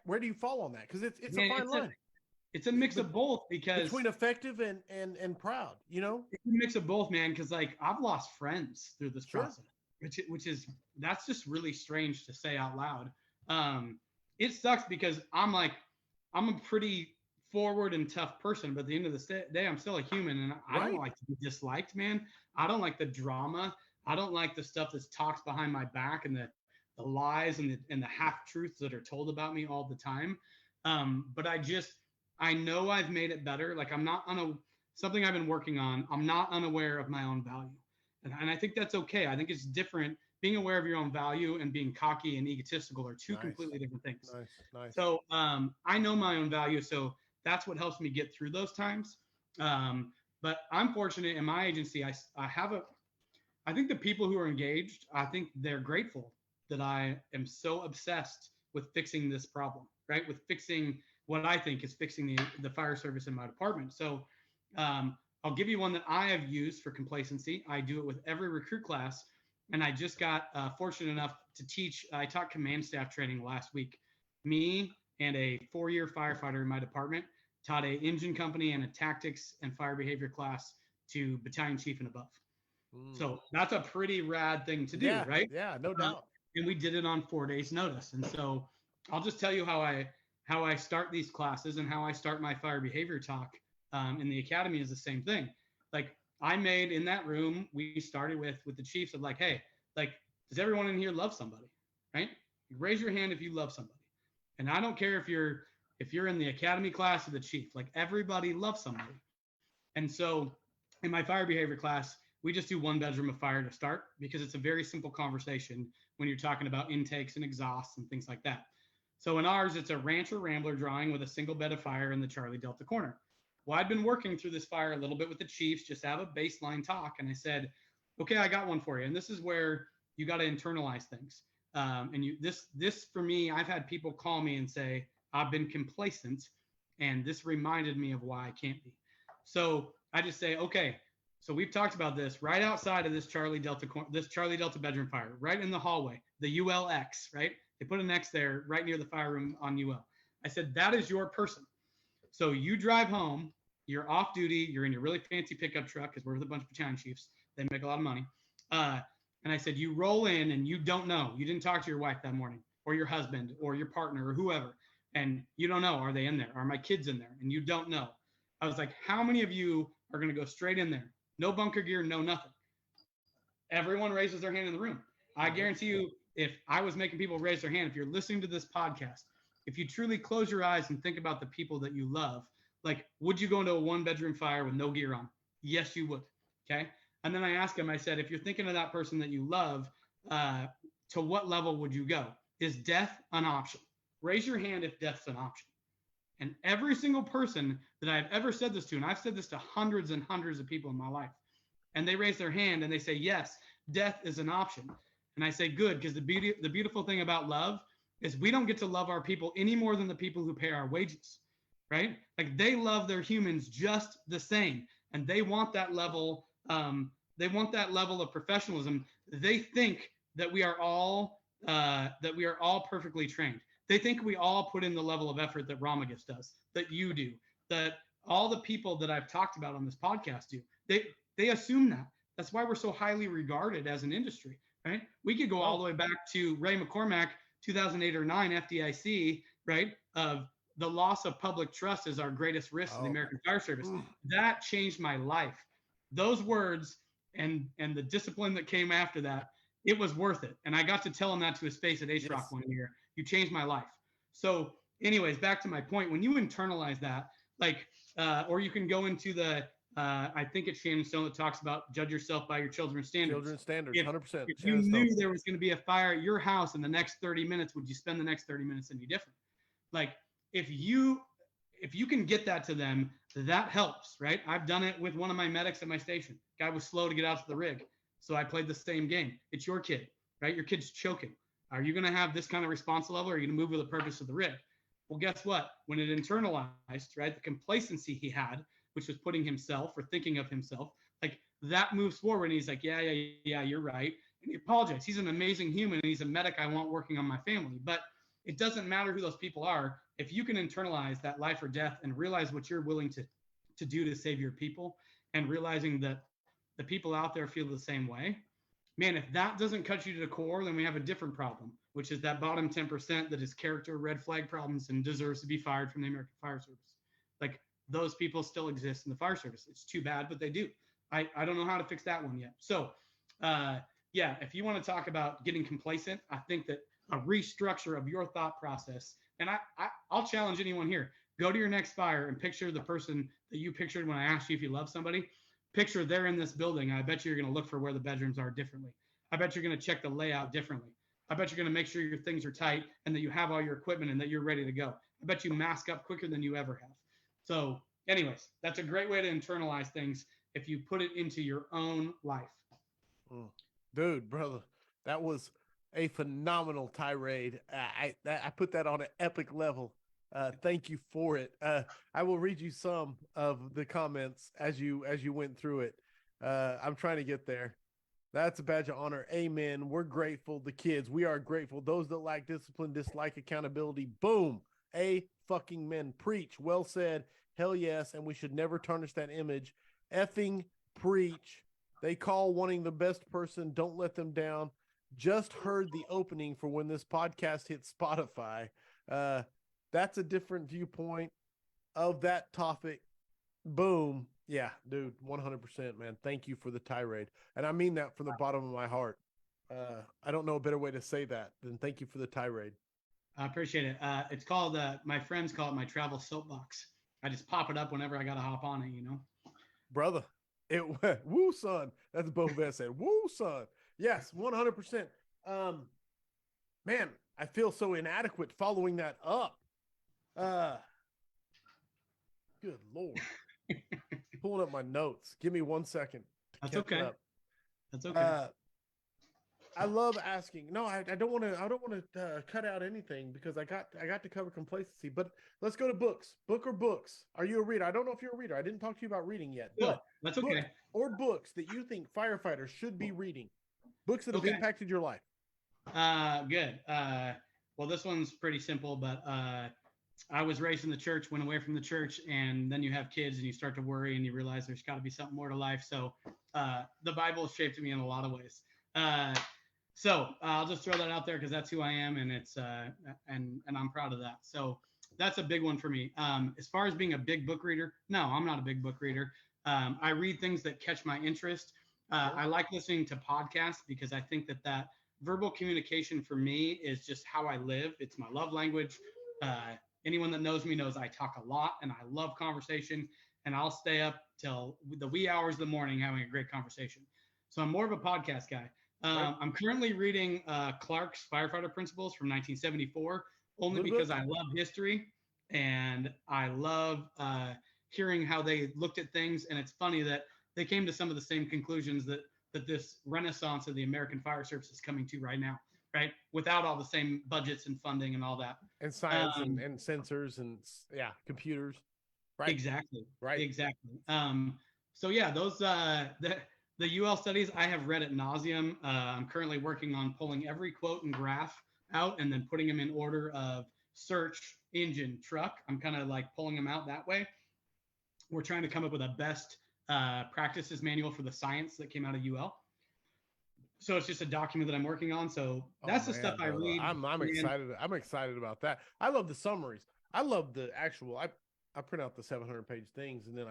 Where do you fall on that? Because it's a fine line. It's a mix of both, because between effective and proud, It's a mix of both, man. Because like, I've lost friends through this process, which is, that's just really strange to say out loud. It sucks because I'm a pretty forward and tough person, but at the end of the day, I'm still a human, and I don't like to be disliked, man. I don't like the drama. I don't like the stuff that's talked behind my back, and the lies and the half truths that are told about me all the time. But I know I've made it better. Like, I'm not something I've been working on. I'm not unaware of my own value, and I think that's okay. I think it's different. Being aware of your own value and being cocky and egotistical are two completely different things. Nice. So I know my own value, so that's what helps me get through those times. But I'm fortunate in my agency. I think the people who are engaged, I think they're grateful that I am so obsessed with fixing this problem, right? With fixing what I think is fixing the fire service in my department. So I'll give you one that I have used for complacency. I do it with every recruit class. And I just got fortunate enough to teach. I taught command staff training last week. Me and a 4-year firefighter in my department taught a engine company and a tactics and fire behavior class to battalion chief and above. So that's a pretty rad thing to do, right? Yeah, no doubt. And we did it on 4 days notice. And so I'll just tell you how I start these classes and how I start my fire behavior talk in the academy is the same thing. Like I made in that room, we started with the chiefs of like, hey, like, does everyone in here love somebody, right? Raise your hand if you love somebody. And I don't care if you're in the academy class or the chief, like everybody loves somebody. And so in my fire behavior class, we just do 1 bedroom of fire to start because it's a very simple conversation when you're talking about intakes and exhausts and things like that. So in ours, it's a Rancher Rambler drawing with a single bed of fire in the Charlie Delta corner. Well, I'd been working through this fire a little bit with the chiefs, just to have a baseline talk. And I said, okay, I got one for you. And this is where you got to internalize things. This for me, I've had people call me and say, I've been complacent. And this reminded me of why I can't be. So I just say, okay, so we've talked about this right outside of this Charlie Delta bedroom fire, right in the hallway, the ULX, right? They put an X there right near the fire room on UL. I said, that is your person. So you drive home, you're off duty, you're in your really fancy pickup truck because we're with a bunch of battalion chiefs. They make a lot of money. And I said, you roll in and you don't know. You didn't talk to your wife that morning or your husband or your partner or whoever. And you don't know, are they in there? Are my kids in there? And you don't know. I was like, how many of you are going to go straight in there? No bunker gear, no nothing. Everyone raises their hand in the room. I guarantee you, if I was making people raise their hand, if you're listening to this podcast, if you truly close your eyes and think about the people that you love, like, would you go into a 1-bedroom fire with no gear on? Yes, you would. Okay. And then I asked him, I said, if you're thinking of that person that you love, to what level would you go? Is death an option? Raise your hand if death's an option. And every single person that I've ever said this to, and I've said this to hundreds and hundreds of people in my life, and they raise their hand and they say, yes, death is an option. And I say, good, because the beautiful thing about love is we don't get to love our people any more than the people who pay our wages, right? Like they love their humans just the same, and they want that level. They want that level of professionalism. They think that we are all perfectly trained. They think we all put in the level of effort that Ramagis does, that you do, that all the people that I've talked about on this podcast do. They assume that. That's why we're so highly regarded as an industry, right? We could go all the way back to Ray McCormack, 2008 or 9 FDIC, right? Of the loss of public trust is our greatest risk to the American Fire Service. That changed my life. Those words and the discipline that came after that, it was worth it. And I got to tell him that to his face at Ace Rock one year. You changed my life. So anyways, back to my point, when you internalize that, like, or you can go into the, I think it's Shannon Stone that talks about judge yourself by your children's standards. Children's standards, 100%. If you knew there was going to be a fire at your house in the next 30 minutes, would you spend the next 30 minutes any different? Like if you can get that to them, that helps, right? I've done it with one of my medics at my station. Guy was slow to get out to the rig. So I played the same game. It's your kid, right? Your kid's choking. Are you going to have this kind of response level, or are you going to move with the purpose of the rig? Well, guess what? When it internalized, right, the complacency he had, which was putting himself or thinking of himself, like that moves forward. And he's like, yeah, you're right. And he apologized. He's an amazing human, and he's a medic I want working on my family. But it doesn't matter who those people are. If you can internalize that life or death and realize what you're willing to do to save your people, and realizing that the people out there feel the same way, man, if that doesn't cut you to the core, then we have a different problem, which is that bottom 10% that is character red flag problems and deserves to be fired from the American Fire Service. Like those people still exist in the fire service. It's too bad, but they do. I don't know how to fix that one yet. So yeah, if you want to talk about getting complacent, I think that a restructure of your thought process, and I'll challenge anyone here, go to your next fire and picture the person that you pictured when I asked you if you love somebody. Picture they're in this building. I bet you're going to look for where the bedrooms are differently. I bet you're going to check the layout differently. I bet you're going to make sure your things are tight and that you have all your equipment and that you're ready to go. I bet you mask up quicker than you ever have. So anyways, that's a great way to internalize things if you put it into your own life. Dude, brother, that was a phenomenal tirade. I put that on an epic level. Thank you for it. I will read you some of the comments as you went through it. I'm trying to get there. That's a badge of honor. Amen. We're grateful. The kids, we are grateful. Those that lack discipline dislike accountability. Boom. A fucking men. Preach. Well said. Hell yes. And we should never tarnish that image. Effing preach. They call wanting the best person. Don't let them down. Just heard the opening for when this podcast hits Spotify. That's a different viewpoint of that topic. Boom. Yeah, dude, 100%, man. Thank you for the tirade. And I mean that from the bottom of my heart. I don't know a better way to say that than thank you for the tirade. I appreciate it. It's called, my friends call it my travel soapbox. I just pop it up whenever I got to hop on it, Brother, woo, son. That's Bo Vest said. Woo, son. Yes, 100%. Man, I feel so inadequate following that up. Good Lord. Pulling up my notes. Give me 1 second. That's okay. Up. That's okay. I love asking. No, I don't want to cut out anything because I got to cover complacency. But let's go to books. Book or books? Are you a reader? I don't know if you're a reader. I didn't talk to you about reading yet. But that's okay. Book or books that you think firefighters should be reading. Books that have impacted your life. Good. Well, this one's pretty simple, but I was raised in the church, went away from the church, and then you have kids and you start to worry and you realize there's got to be something more to life. So the Bible has shaped me in a lot of ways. So I'll just throw that out there because that's who I am, and it's and I'm proud of that. So that's a big one for me. As far as being a big book reader, no, I'm not a big book reader. I read things that catch my interest. I like listening to podcasts because I think that verbal communication for me is just how I live. It's my love language. Anyone that knows me knows I talk a lot and I love conversation, and I'll stay up till the wee hours of the morning having a great conversation. So I'm more of a podcast guy. Right. I'm currently reading Clark's Firefighter Principles from 1974, only because I love history and I love hearing how they looked at things. And it's funny that they came to some of the same conclusions that this renaissance of the American fire service is coming to right now, right? Without all the same budgets and funding and all that. And science and sensors and computers. Right. Exactly. Right. Exactly. So yeah, those the UL studies I have read ad nauseum. I'm currently working on pulling every quote and graph out and then putting them in order of search, engine, truck. I'm kind of like pulling them out that way. We're trying to come up with a best practices manual for the science that came out of UL. So it's just a document that I'm working on. So that's the stuff I read. I'm excited. I'm excited about that. I love the summaries. I love the actual. I print out the 700-page things and then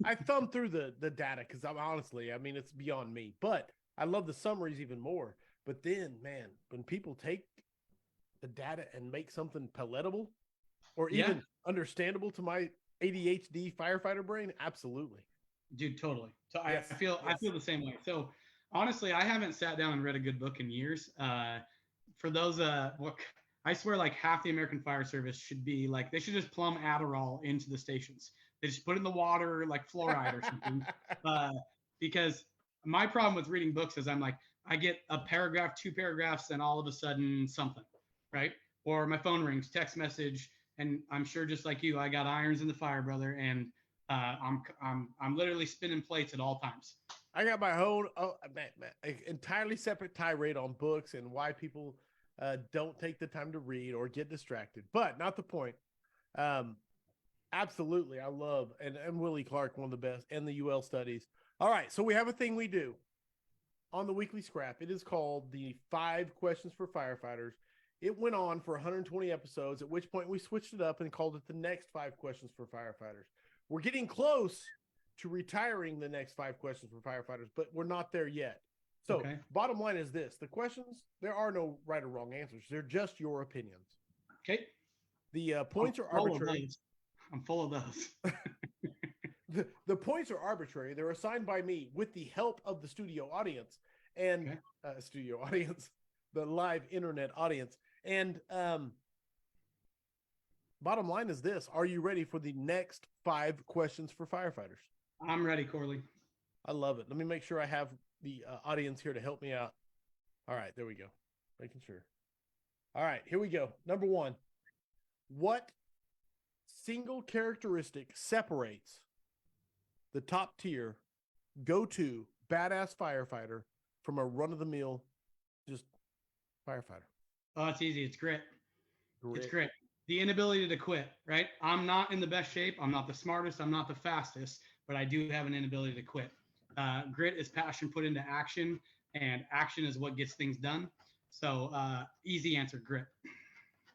I thumb through the data because I'm honestly, I mean, it's beyond me. But I love the summaries even more. But then, man, when people take the data and make something palatable or even understandable to my ADHD firefighter brain, absolutely. Dude, totally. So I feel the same way. So honestly, I haven't sat down and read a good book in years. For those I swear like half the American Fire Service should be like, they should just plumb Adderall into the stations. They just put it in the water like fluoride or something. Because my problem with reading books is I'm like, I get a paragraph, 2 paragraphs, and all of a sudden something, right? Or my phone rings, text message, and I'm sure just like you, I got irons in the fire, brother, and I'm literally spinning plates at all times. I got my own entirely separate tirade on books and why people don't take the time to read or get distracted, but not the point. Absolutely. I love, and Willie Clark, one of the best, and the UL studies. All right. So we have a thing we do on the weekly scrap. It is called the 5 questions for firefighters. It went on for 120 episodes, at which point we switched it up and called it the next 5 questions for firefighters. We're getting close to retiring the next 5 questions for firefighters, but we're not there yet. So bottom line is this: the questions, there are no right or wrong answers. They're just your opinions. Okay. The points are arbitrary. I'm full of those. The points are arbitrary. They're assigned by me with the help of the studio audience and the live internet audience. And Bottom line is this: are you ready for the next 5 questions for firefighters? I'm ready, Corley. I love it. Let me make sure I have the audience here to help me out. All right, there we go. Making sure. All right, here we go. Number 1. What single characteristic separates the top tier go-to badass firefighter from a run-of-the-mill just firefighter? Oh, it's easy. It's grit. It's grit. The inability to quit, right? I'm not in the best shape. I'm not the smartest. I'm not the fastest, but I do have an inability to quit. Grit is passion put into action, and action is what gets things done. So easy answer, grit.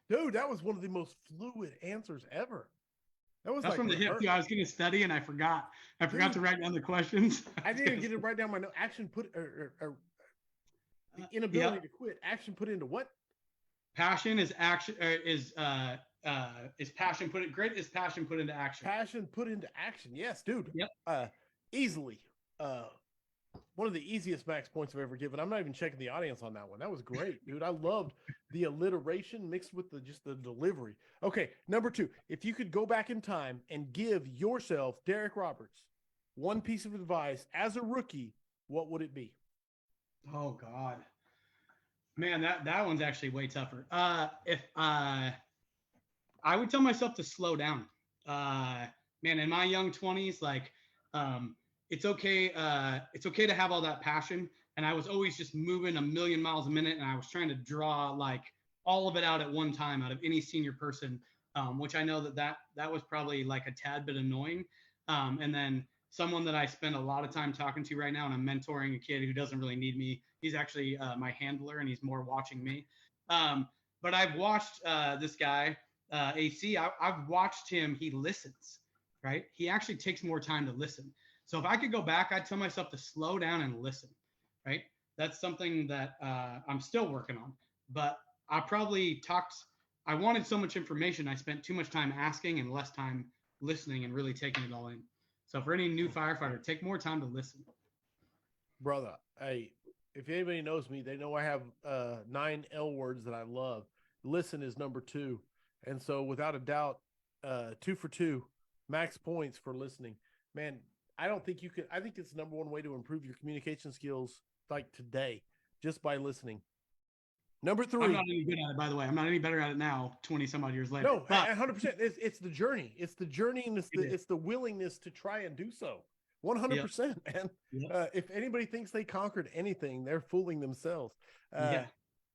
Dude, that was one of the most fluid answers ever. That's like from the hip too. I was going to study and I forgot. I forgot to write down the questions. I didn't get it right down my note. Action put the inability to quit. Action put into what? Passion is action is passion put it. Grit is passion put into action. Passion put into action. Yes, dude. Yep. Easily. One of the easiest max points I've ever given. I'm not even checking the audience on that one. That was great, dude. I loved the alliteration mixed with just the delivery. Okay, number 2. If you could go back in time and give yourself, Derek Roberts, one piece of advice as a rookie, what would it be? Oh God, man, that one's actually way tougher. If I would tell myself to slow down. Man, in my young 20s, like, it's okay to have all that passion, and I was always just moving a million miles a minute, and I was trying to draw like all of it out at one time out of any senior person, which I know that was probably like a tad bit annoying. And then someone that I spend a lot of time talking to right now, and I'm mentoring a kid who doesn't really need me. He's actually my handler, and he's more watching me. But I've watched this guy, AC. I've watched him. He listens, right? He actually takes more time to listen. So if I could go back, I'd tell myself to slow down and listen, right? That's something that I'm still working on. But I wanted so much information. I spent too much time asking and less time listening and really taking it all in. So for any new firefighter, take more time to listen. Brother, hey, if anybody knows me, they know I have 9 L words that I love. Listen is number 2. And so without a doubt, 2 for 2, max points for listening. Man, I don't think you could. I think it's the number 1 way to improve your communication skills like today, just by listening. Number 3. I'm not any good at it, by the way. I'm not any better at it now, 20 some odd years later. No, 100%. It's the journey. It's the journey, and it's the willingness to try and do so. 100%, man. Yep. If anybody thinks they conquered anything, they're fooling themselves.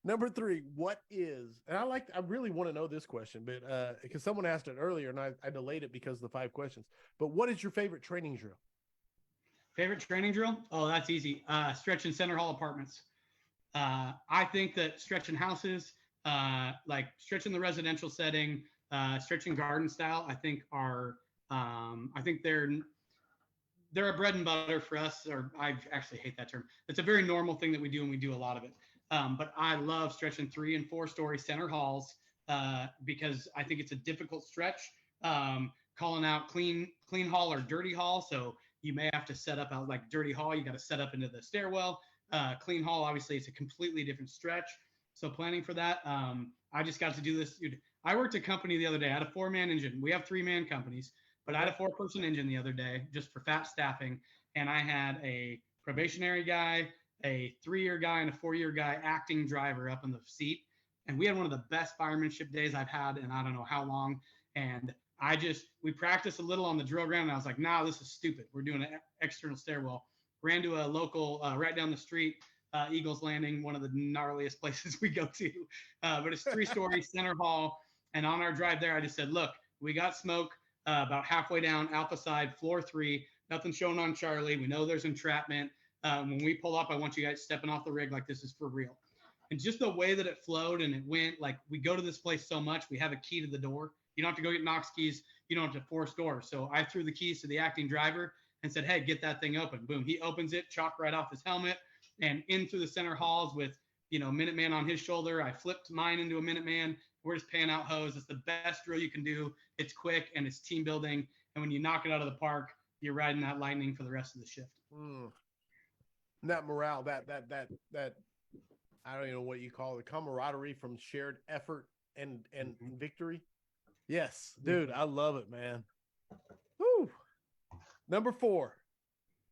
Number 3, what is, and I really want to know this question, but because someone asked it earlier and I delayed it because of the 5 questions, but what is your favorite training drill? Favorite training drill? Oh, that's easy. Stretching center hall apartments. I think that stretching houses, like stretching the residential setting, stretching garden style, I think they're a bread and butter for us, or I actually hate that term. It's a very normal thing that we do, and we do a lot of it. But I love stretching 3- and 4-story center halls because I think it's a difficult stretch. Calling out clean hall or dirty hall. So you may have to set up out like dirty hall. You got to set up into the stairwell. Clean hall, obviously, it's a completely different stretch. So planning for that, I just got to do this. Dude, I worked a company the other day. I had a 4-man engine. We have 3-man companies, but I had a 4-person engine the other day just for fat staffing. And I had a probationary guy, a 3-year guy, and a 4-year guy acting driver up in the seat. And we had one of the best firemanship days I've had in I don't know how long. And we practiced a little on the drill ground, and I was like, nah, this is stupid. We're doing an external stairwell. Ran to a local, right down the street, Eagles Landing, one of the gnarliest places we go to. But it's 3-story center hall. And on our drive there, I just said, look, we got smoke about halfway down, Alpha side, floor 3. Nothing showing on Charlie. We know there's entrapment. When we pull up, I want you guys stepping off the rig like this is for real. And just the way that it flowed and it went, like we go to this place so much, we have a key to the door. You don't have to go get Knox keys. You don't have to force doors. So I threw the keys to the acting driver and said, hey, get that thing open. Boom. He opens it, chalk right off his helmet, and in through the center halls with, Minuteman on his shoulder. I flipped mine into a Minuteman. We're just paying out hose. It's the best drill you can do. It's quick and it's team building. And when you knock it out of the park, you're riding that lightning for the rest of the shift. That morale, that I don't even know what you call it, the camaraderie from shared effort and victory. Yes, dude, I love it, man. Woo. Number 4.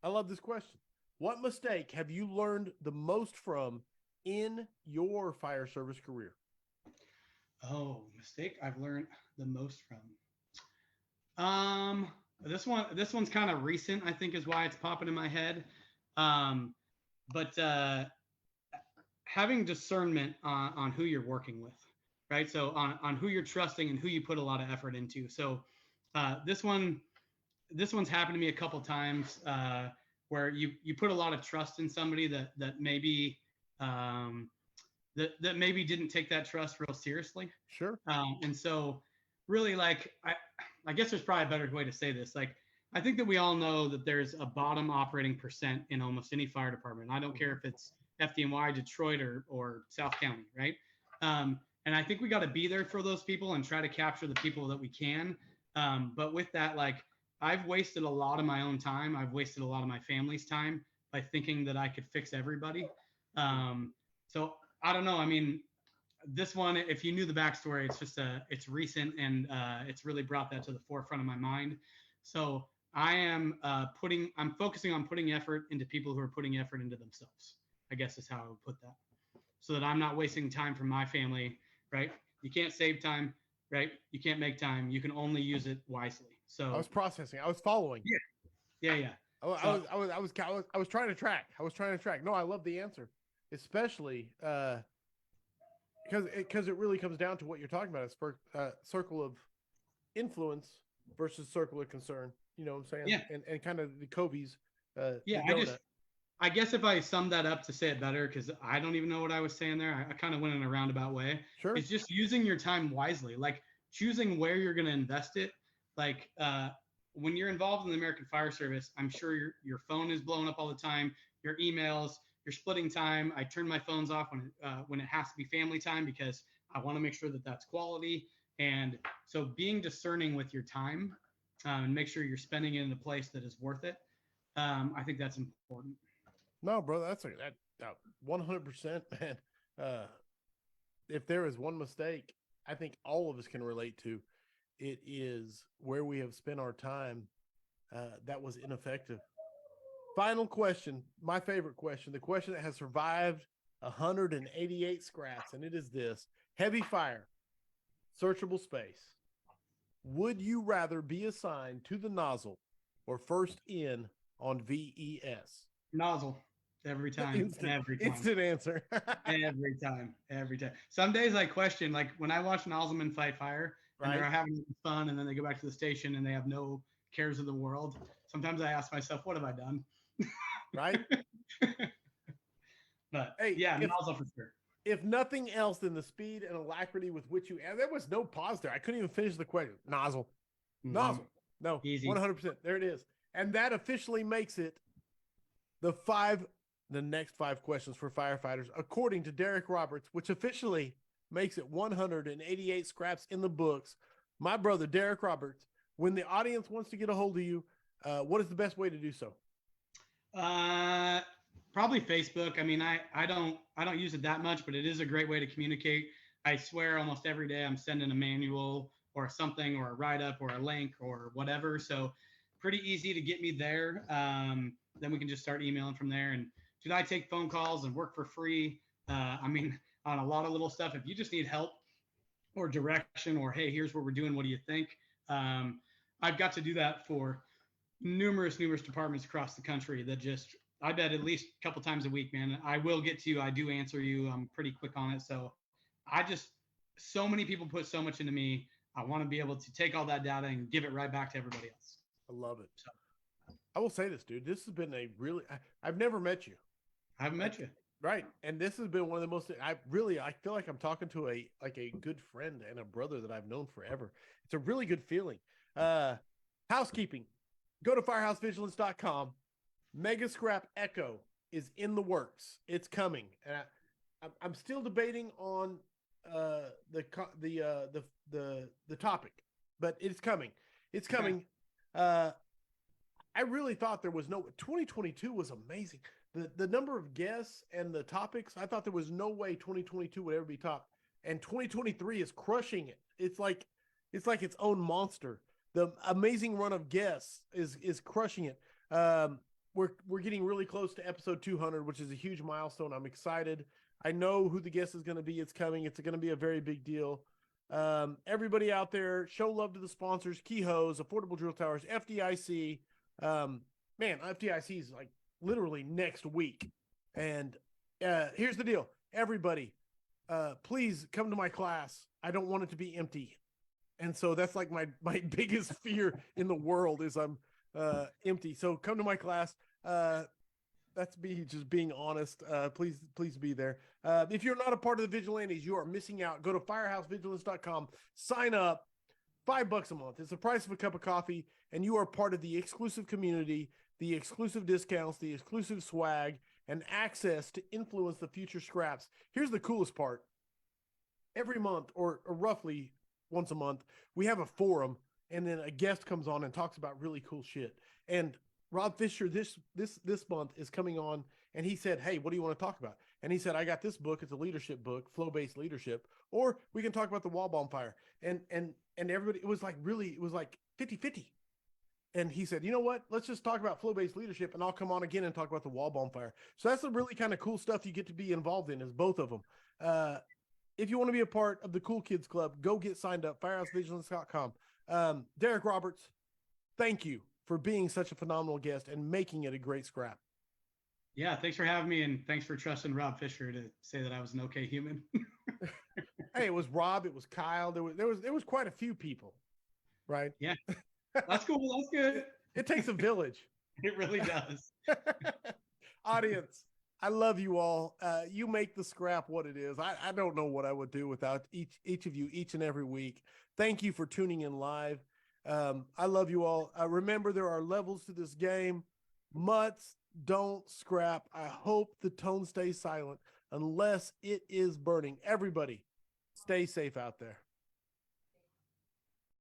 I love this question. What mistake have you learned the most from in your fire service career? Oh, mistake I've learned the most from. This one's kind of recent, I think is why it's popping in my head. But having discernment on who you're working with, right? So on who you're trusting and who you put a lot of effort into. So this one's happened to me a couple times where you put a lot of trust in somebody that maybe that maybe didn't take that trust real seriously. Sure. And so really like I guess there's probably a better way to say this. Like I think that we all know that there's a bottom operating percent in almost any fire department. I don't care if it's FDNY, Detroit, or South County, right? And I think we got to be there for those people and try to capture the people that we can. But with that, like I've wasted a lot of my own time. I've wasted a lot of my family's time by thinking that I could fix everybody. So I don't know. I mean, this one, if you knew the backstory, it's recent and it's really brought that to the forefront of my mind. So I'm focusing on putting effort into people who are putting effort into themselves, I guess is how I would put that. So that I'm not wasting time from my family, right? You can't save time, right? You can't make time. You can only use it wisely. So I was processing. I was following. Yeah. I was trying to track. No, I love the answer, especially because it really comes down to what you're talking about. It's circle of influence versus circle of concern. You know what I'm saying? Yeah. And kind of the Kobe's. Yeah. I guess if I sum that up to say it better, because I don't even know what I was saying there. I kind of went in a roundabout way. Sure. It's just using your time wisely, like choosing where you're going to invest it. Like when you're involved in the American Fire Service, I'm sure your phone is blowing up all the time, your emails, you're splitting time. I turn my phones off when it has to be family time because I want to make sure that that's quality. And so being discerning with your time and make sure you're spending it in a place that is worth it. I think that's important. No, bro, that's 100%, man. If there is one mistake, I think all of us can relate to, it is where we have spent our time that was ineffective. Final question, my favorite question, the question that has survived 188 scraps, and it is this: heavy fire, searchable space. Would you rather be assigned to the nozzle or first in on VES? Nozzle. Every time. Instant answer. every time. Some days I question, like when I watch Nozzlemen fight fire and they're having fun and then they go back to the station and they have no cares of the world. Sometimes I ask myself, what have I done? Right. But hey, yeah, Nozzle for sure. If nothing else than the speed and alacrity with which you, and there was no pause there. I couldn't even finish the question. Nozzle. No, easy. 100%. There it is. And that officially makes it the next 5 questions for firefighters, according to Derek Roberts, which officially makes it 188 scraps in the books. My brother, Derek Roberts, when the audience wants to get a hold of you, what is the best way to do so? Probably Facebook. I mean, I don't use it that much, but it is a great way to communicate. I swear almost every day I'm sending a manual or something or a write-up or a link or whatever. So pretty easy to get me there. Then we can just start emailing from there. And dude, I take phone calls and work for free. I mean, on a lot of little stuff. If you just need help or direction or, hey, here's what we're doing, what do you think? I've got to do that for numerous departments across the country that just, I bet at least a couple times a week, man. I will get to you. I do answer you. I'm pretty quick on it. So so many people put so much into me. I want to be able to take all that data and give it right back to everybody else. I love it. So, I will say this, dude. This has been a really, I've never met you. I haven't met you. Right. And this has been one of the most, I feel like I'm talking to a good friend and a brother that I've known forever. It's a really good feeling. Housekeeping. Go to firehousevigilance.com. Mega Scrap Echo is in the works. It's coming. And I'm still debating on the topic, but it's coming. It's coming. Okay. I really thought there was 2022 was amazing. The number of guests and the topics, I thought there was no way 2022 would ever be topped. And 2023 is crushing it. It's like It's like its own monster. The amazing run of guests is crushing it. We're getting really close to episode 200, which is a huge milestone. I'm excited. I know who the guest is going to be. It's coming. It's going to be a very big deal. Everybody out there, show love to the sponsors: Key Hose, Affordable Drill Towers, FDIC. Man, FDIC is like literally next week. And here's the deal, everybody, please come to my class. I don't want it to be empty. And so that's like my biggest fear in the world is I'm empty. So come to my class. That's me just being honest. Please be there. If you're not a part of the Vigilantes, you are missing out. Go to firehousevigilance.com, sign up. $5 a month. It's the price of a cup of coffee, and you are part of the exclusive community, the exclusive discounts, the exclusive swag, and access to influence the future scraps. Here's the coolest part. Every month, or roughly once a month, we have a forum, and then a guest comes on and talks about really cool shit. And Rob Fisher this month is coming on, and he said, "Hey, what do you want to talk about?" And he said, "I got this book. It's a leadership book, flow-based leadership, or we can talk about the wall bonfire." And everybody, it was like 50-50. And he said, "You know what? Let's just talk about flow-based leadership, and I'll come on again and talk about the wall bonfire." So that's the really kind of cool stuff you get to be involved in, is both of them. If you want to be a part of the Cool Kids Club, go get signed up, firehousevigilance.com. Derek Roberts, thank you for being such a phenomenal guest and making it a great scrap. Yeah, thanks for having me, and thanks for trusting Rob Fisher to say that I was an okay human. Hey, it was Rob, it was Kyle, there was quite a few people, right? Yeah, that's cool. That's good. It takes a village. It really does. Audience, I love you all. You make the scrap what it is. I don't know what I would do without each of you each and every week. Thank you for tuning in live. I love you all. Remember, there are levels to this game. Mutts don't scrap. I hope the tone stays silent unless it is burning. Everybody, stay safe out there.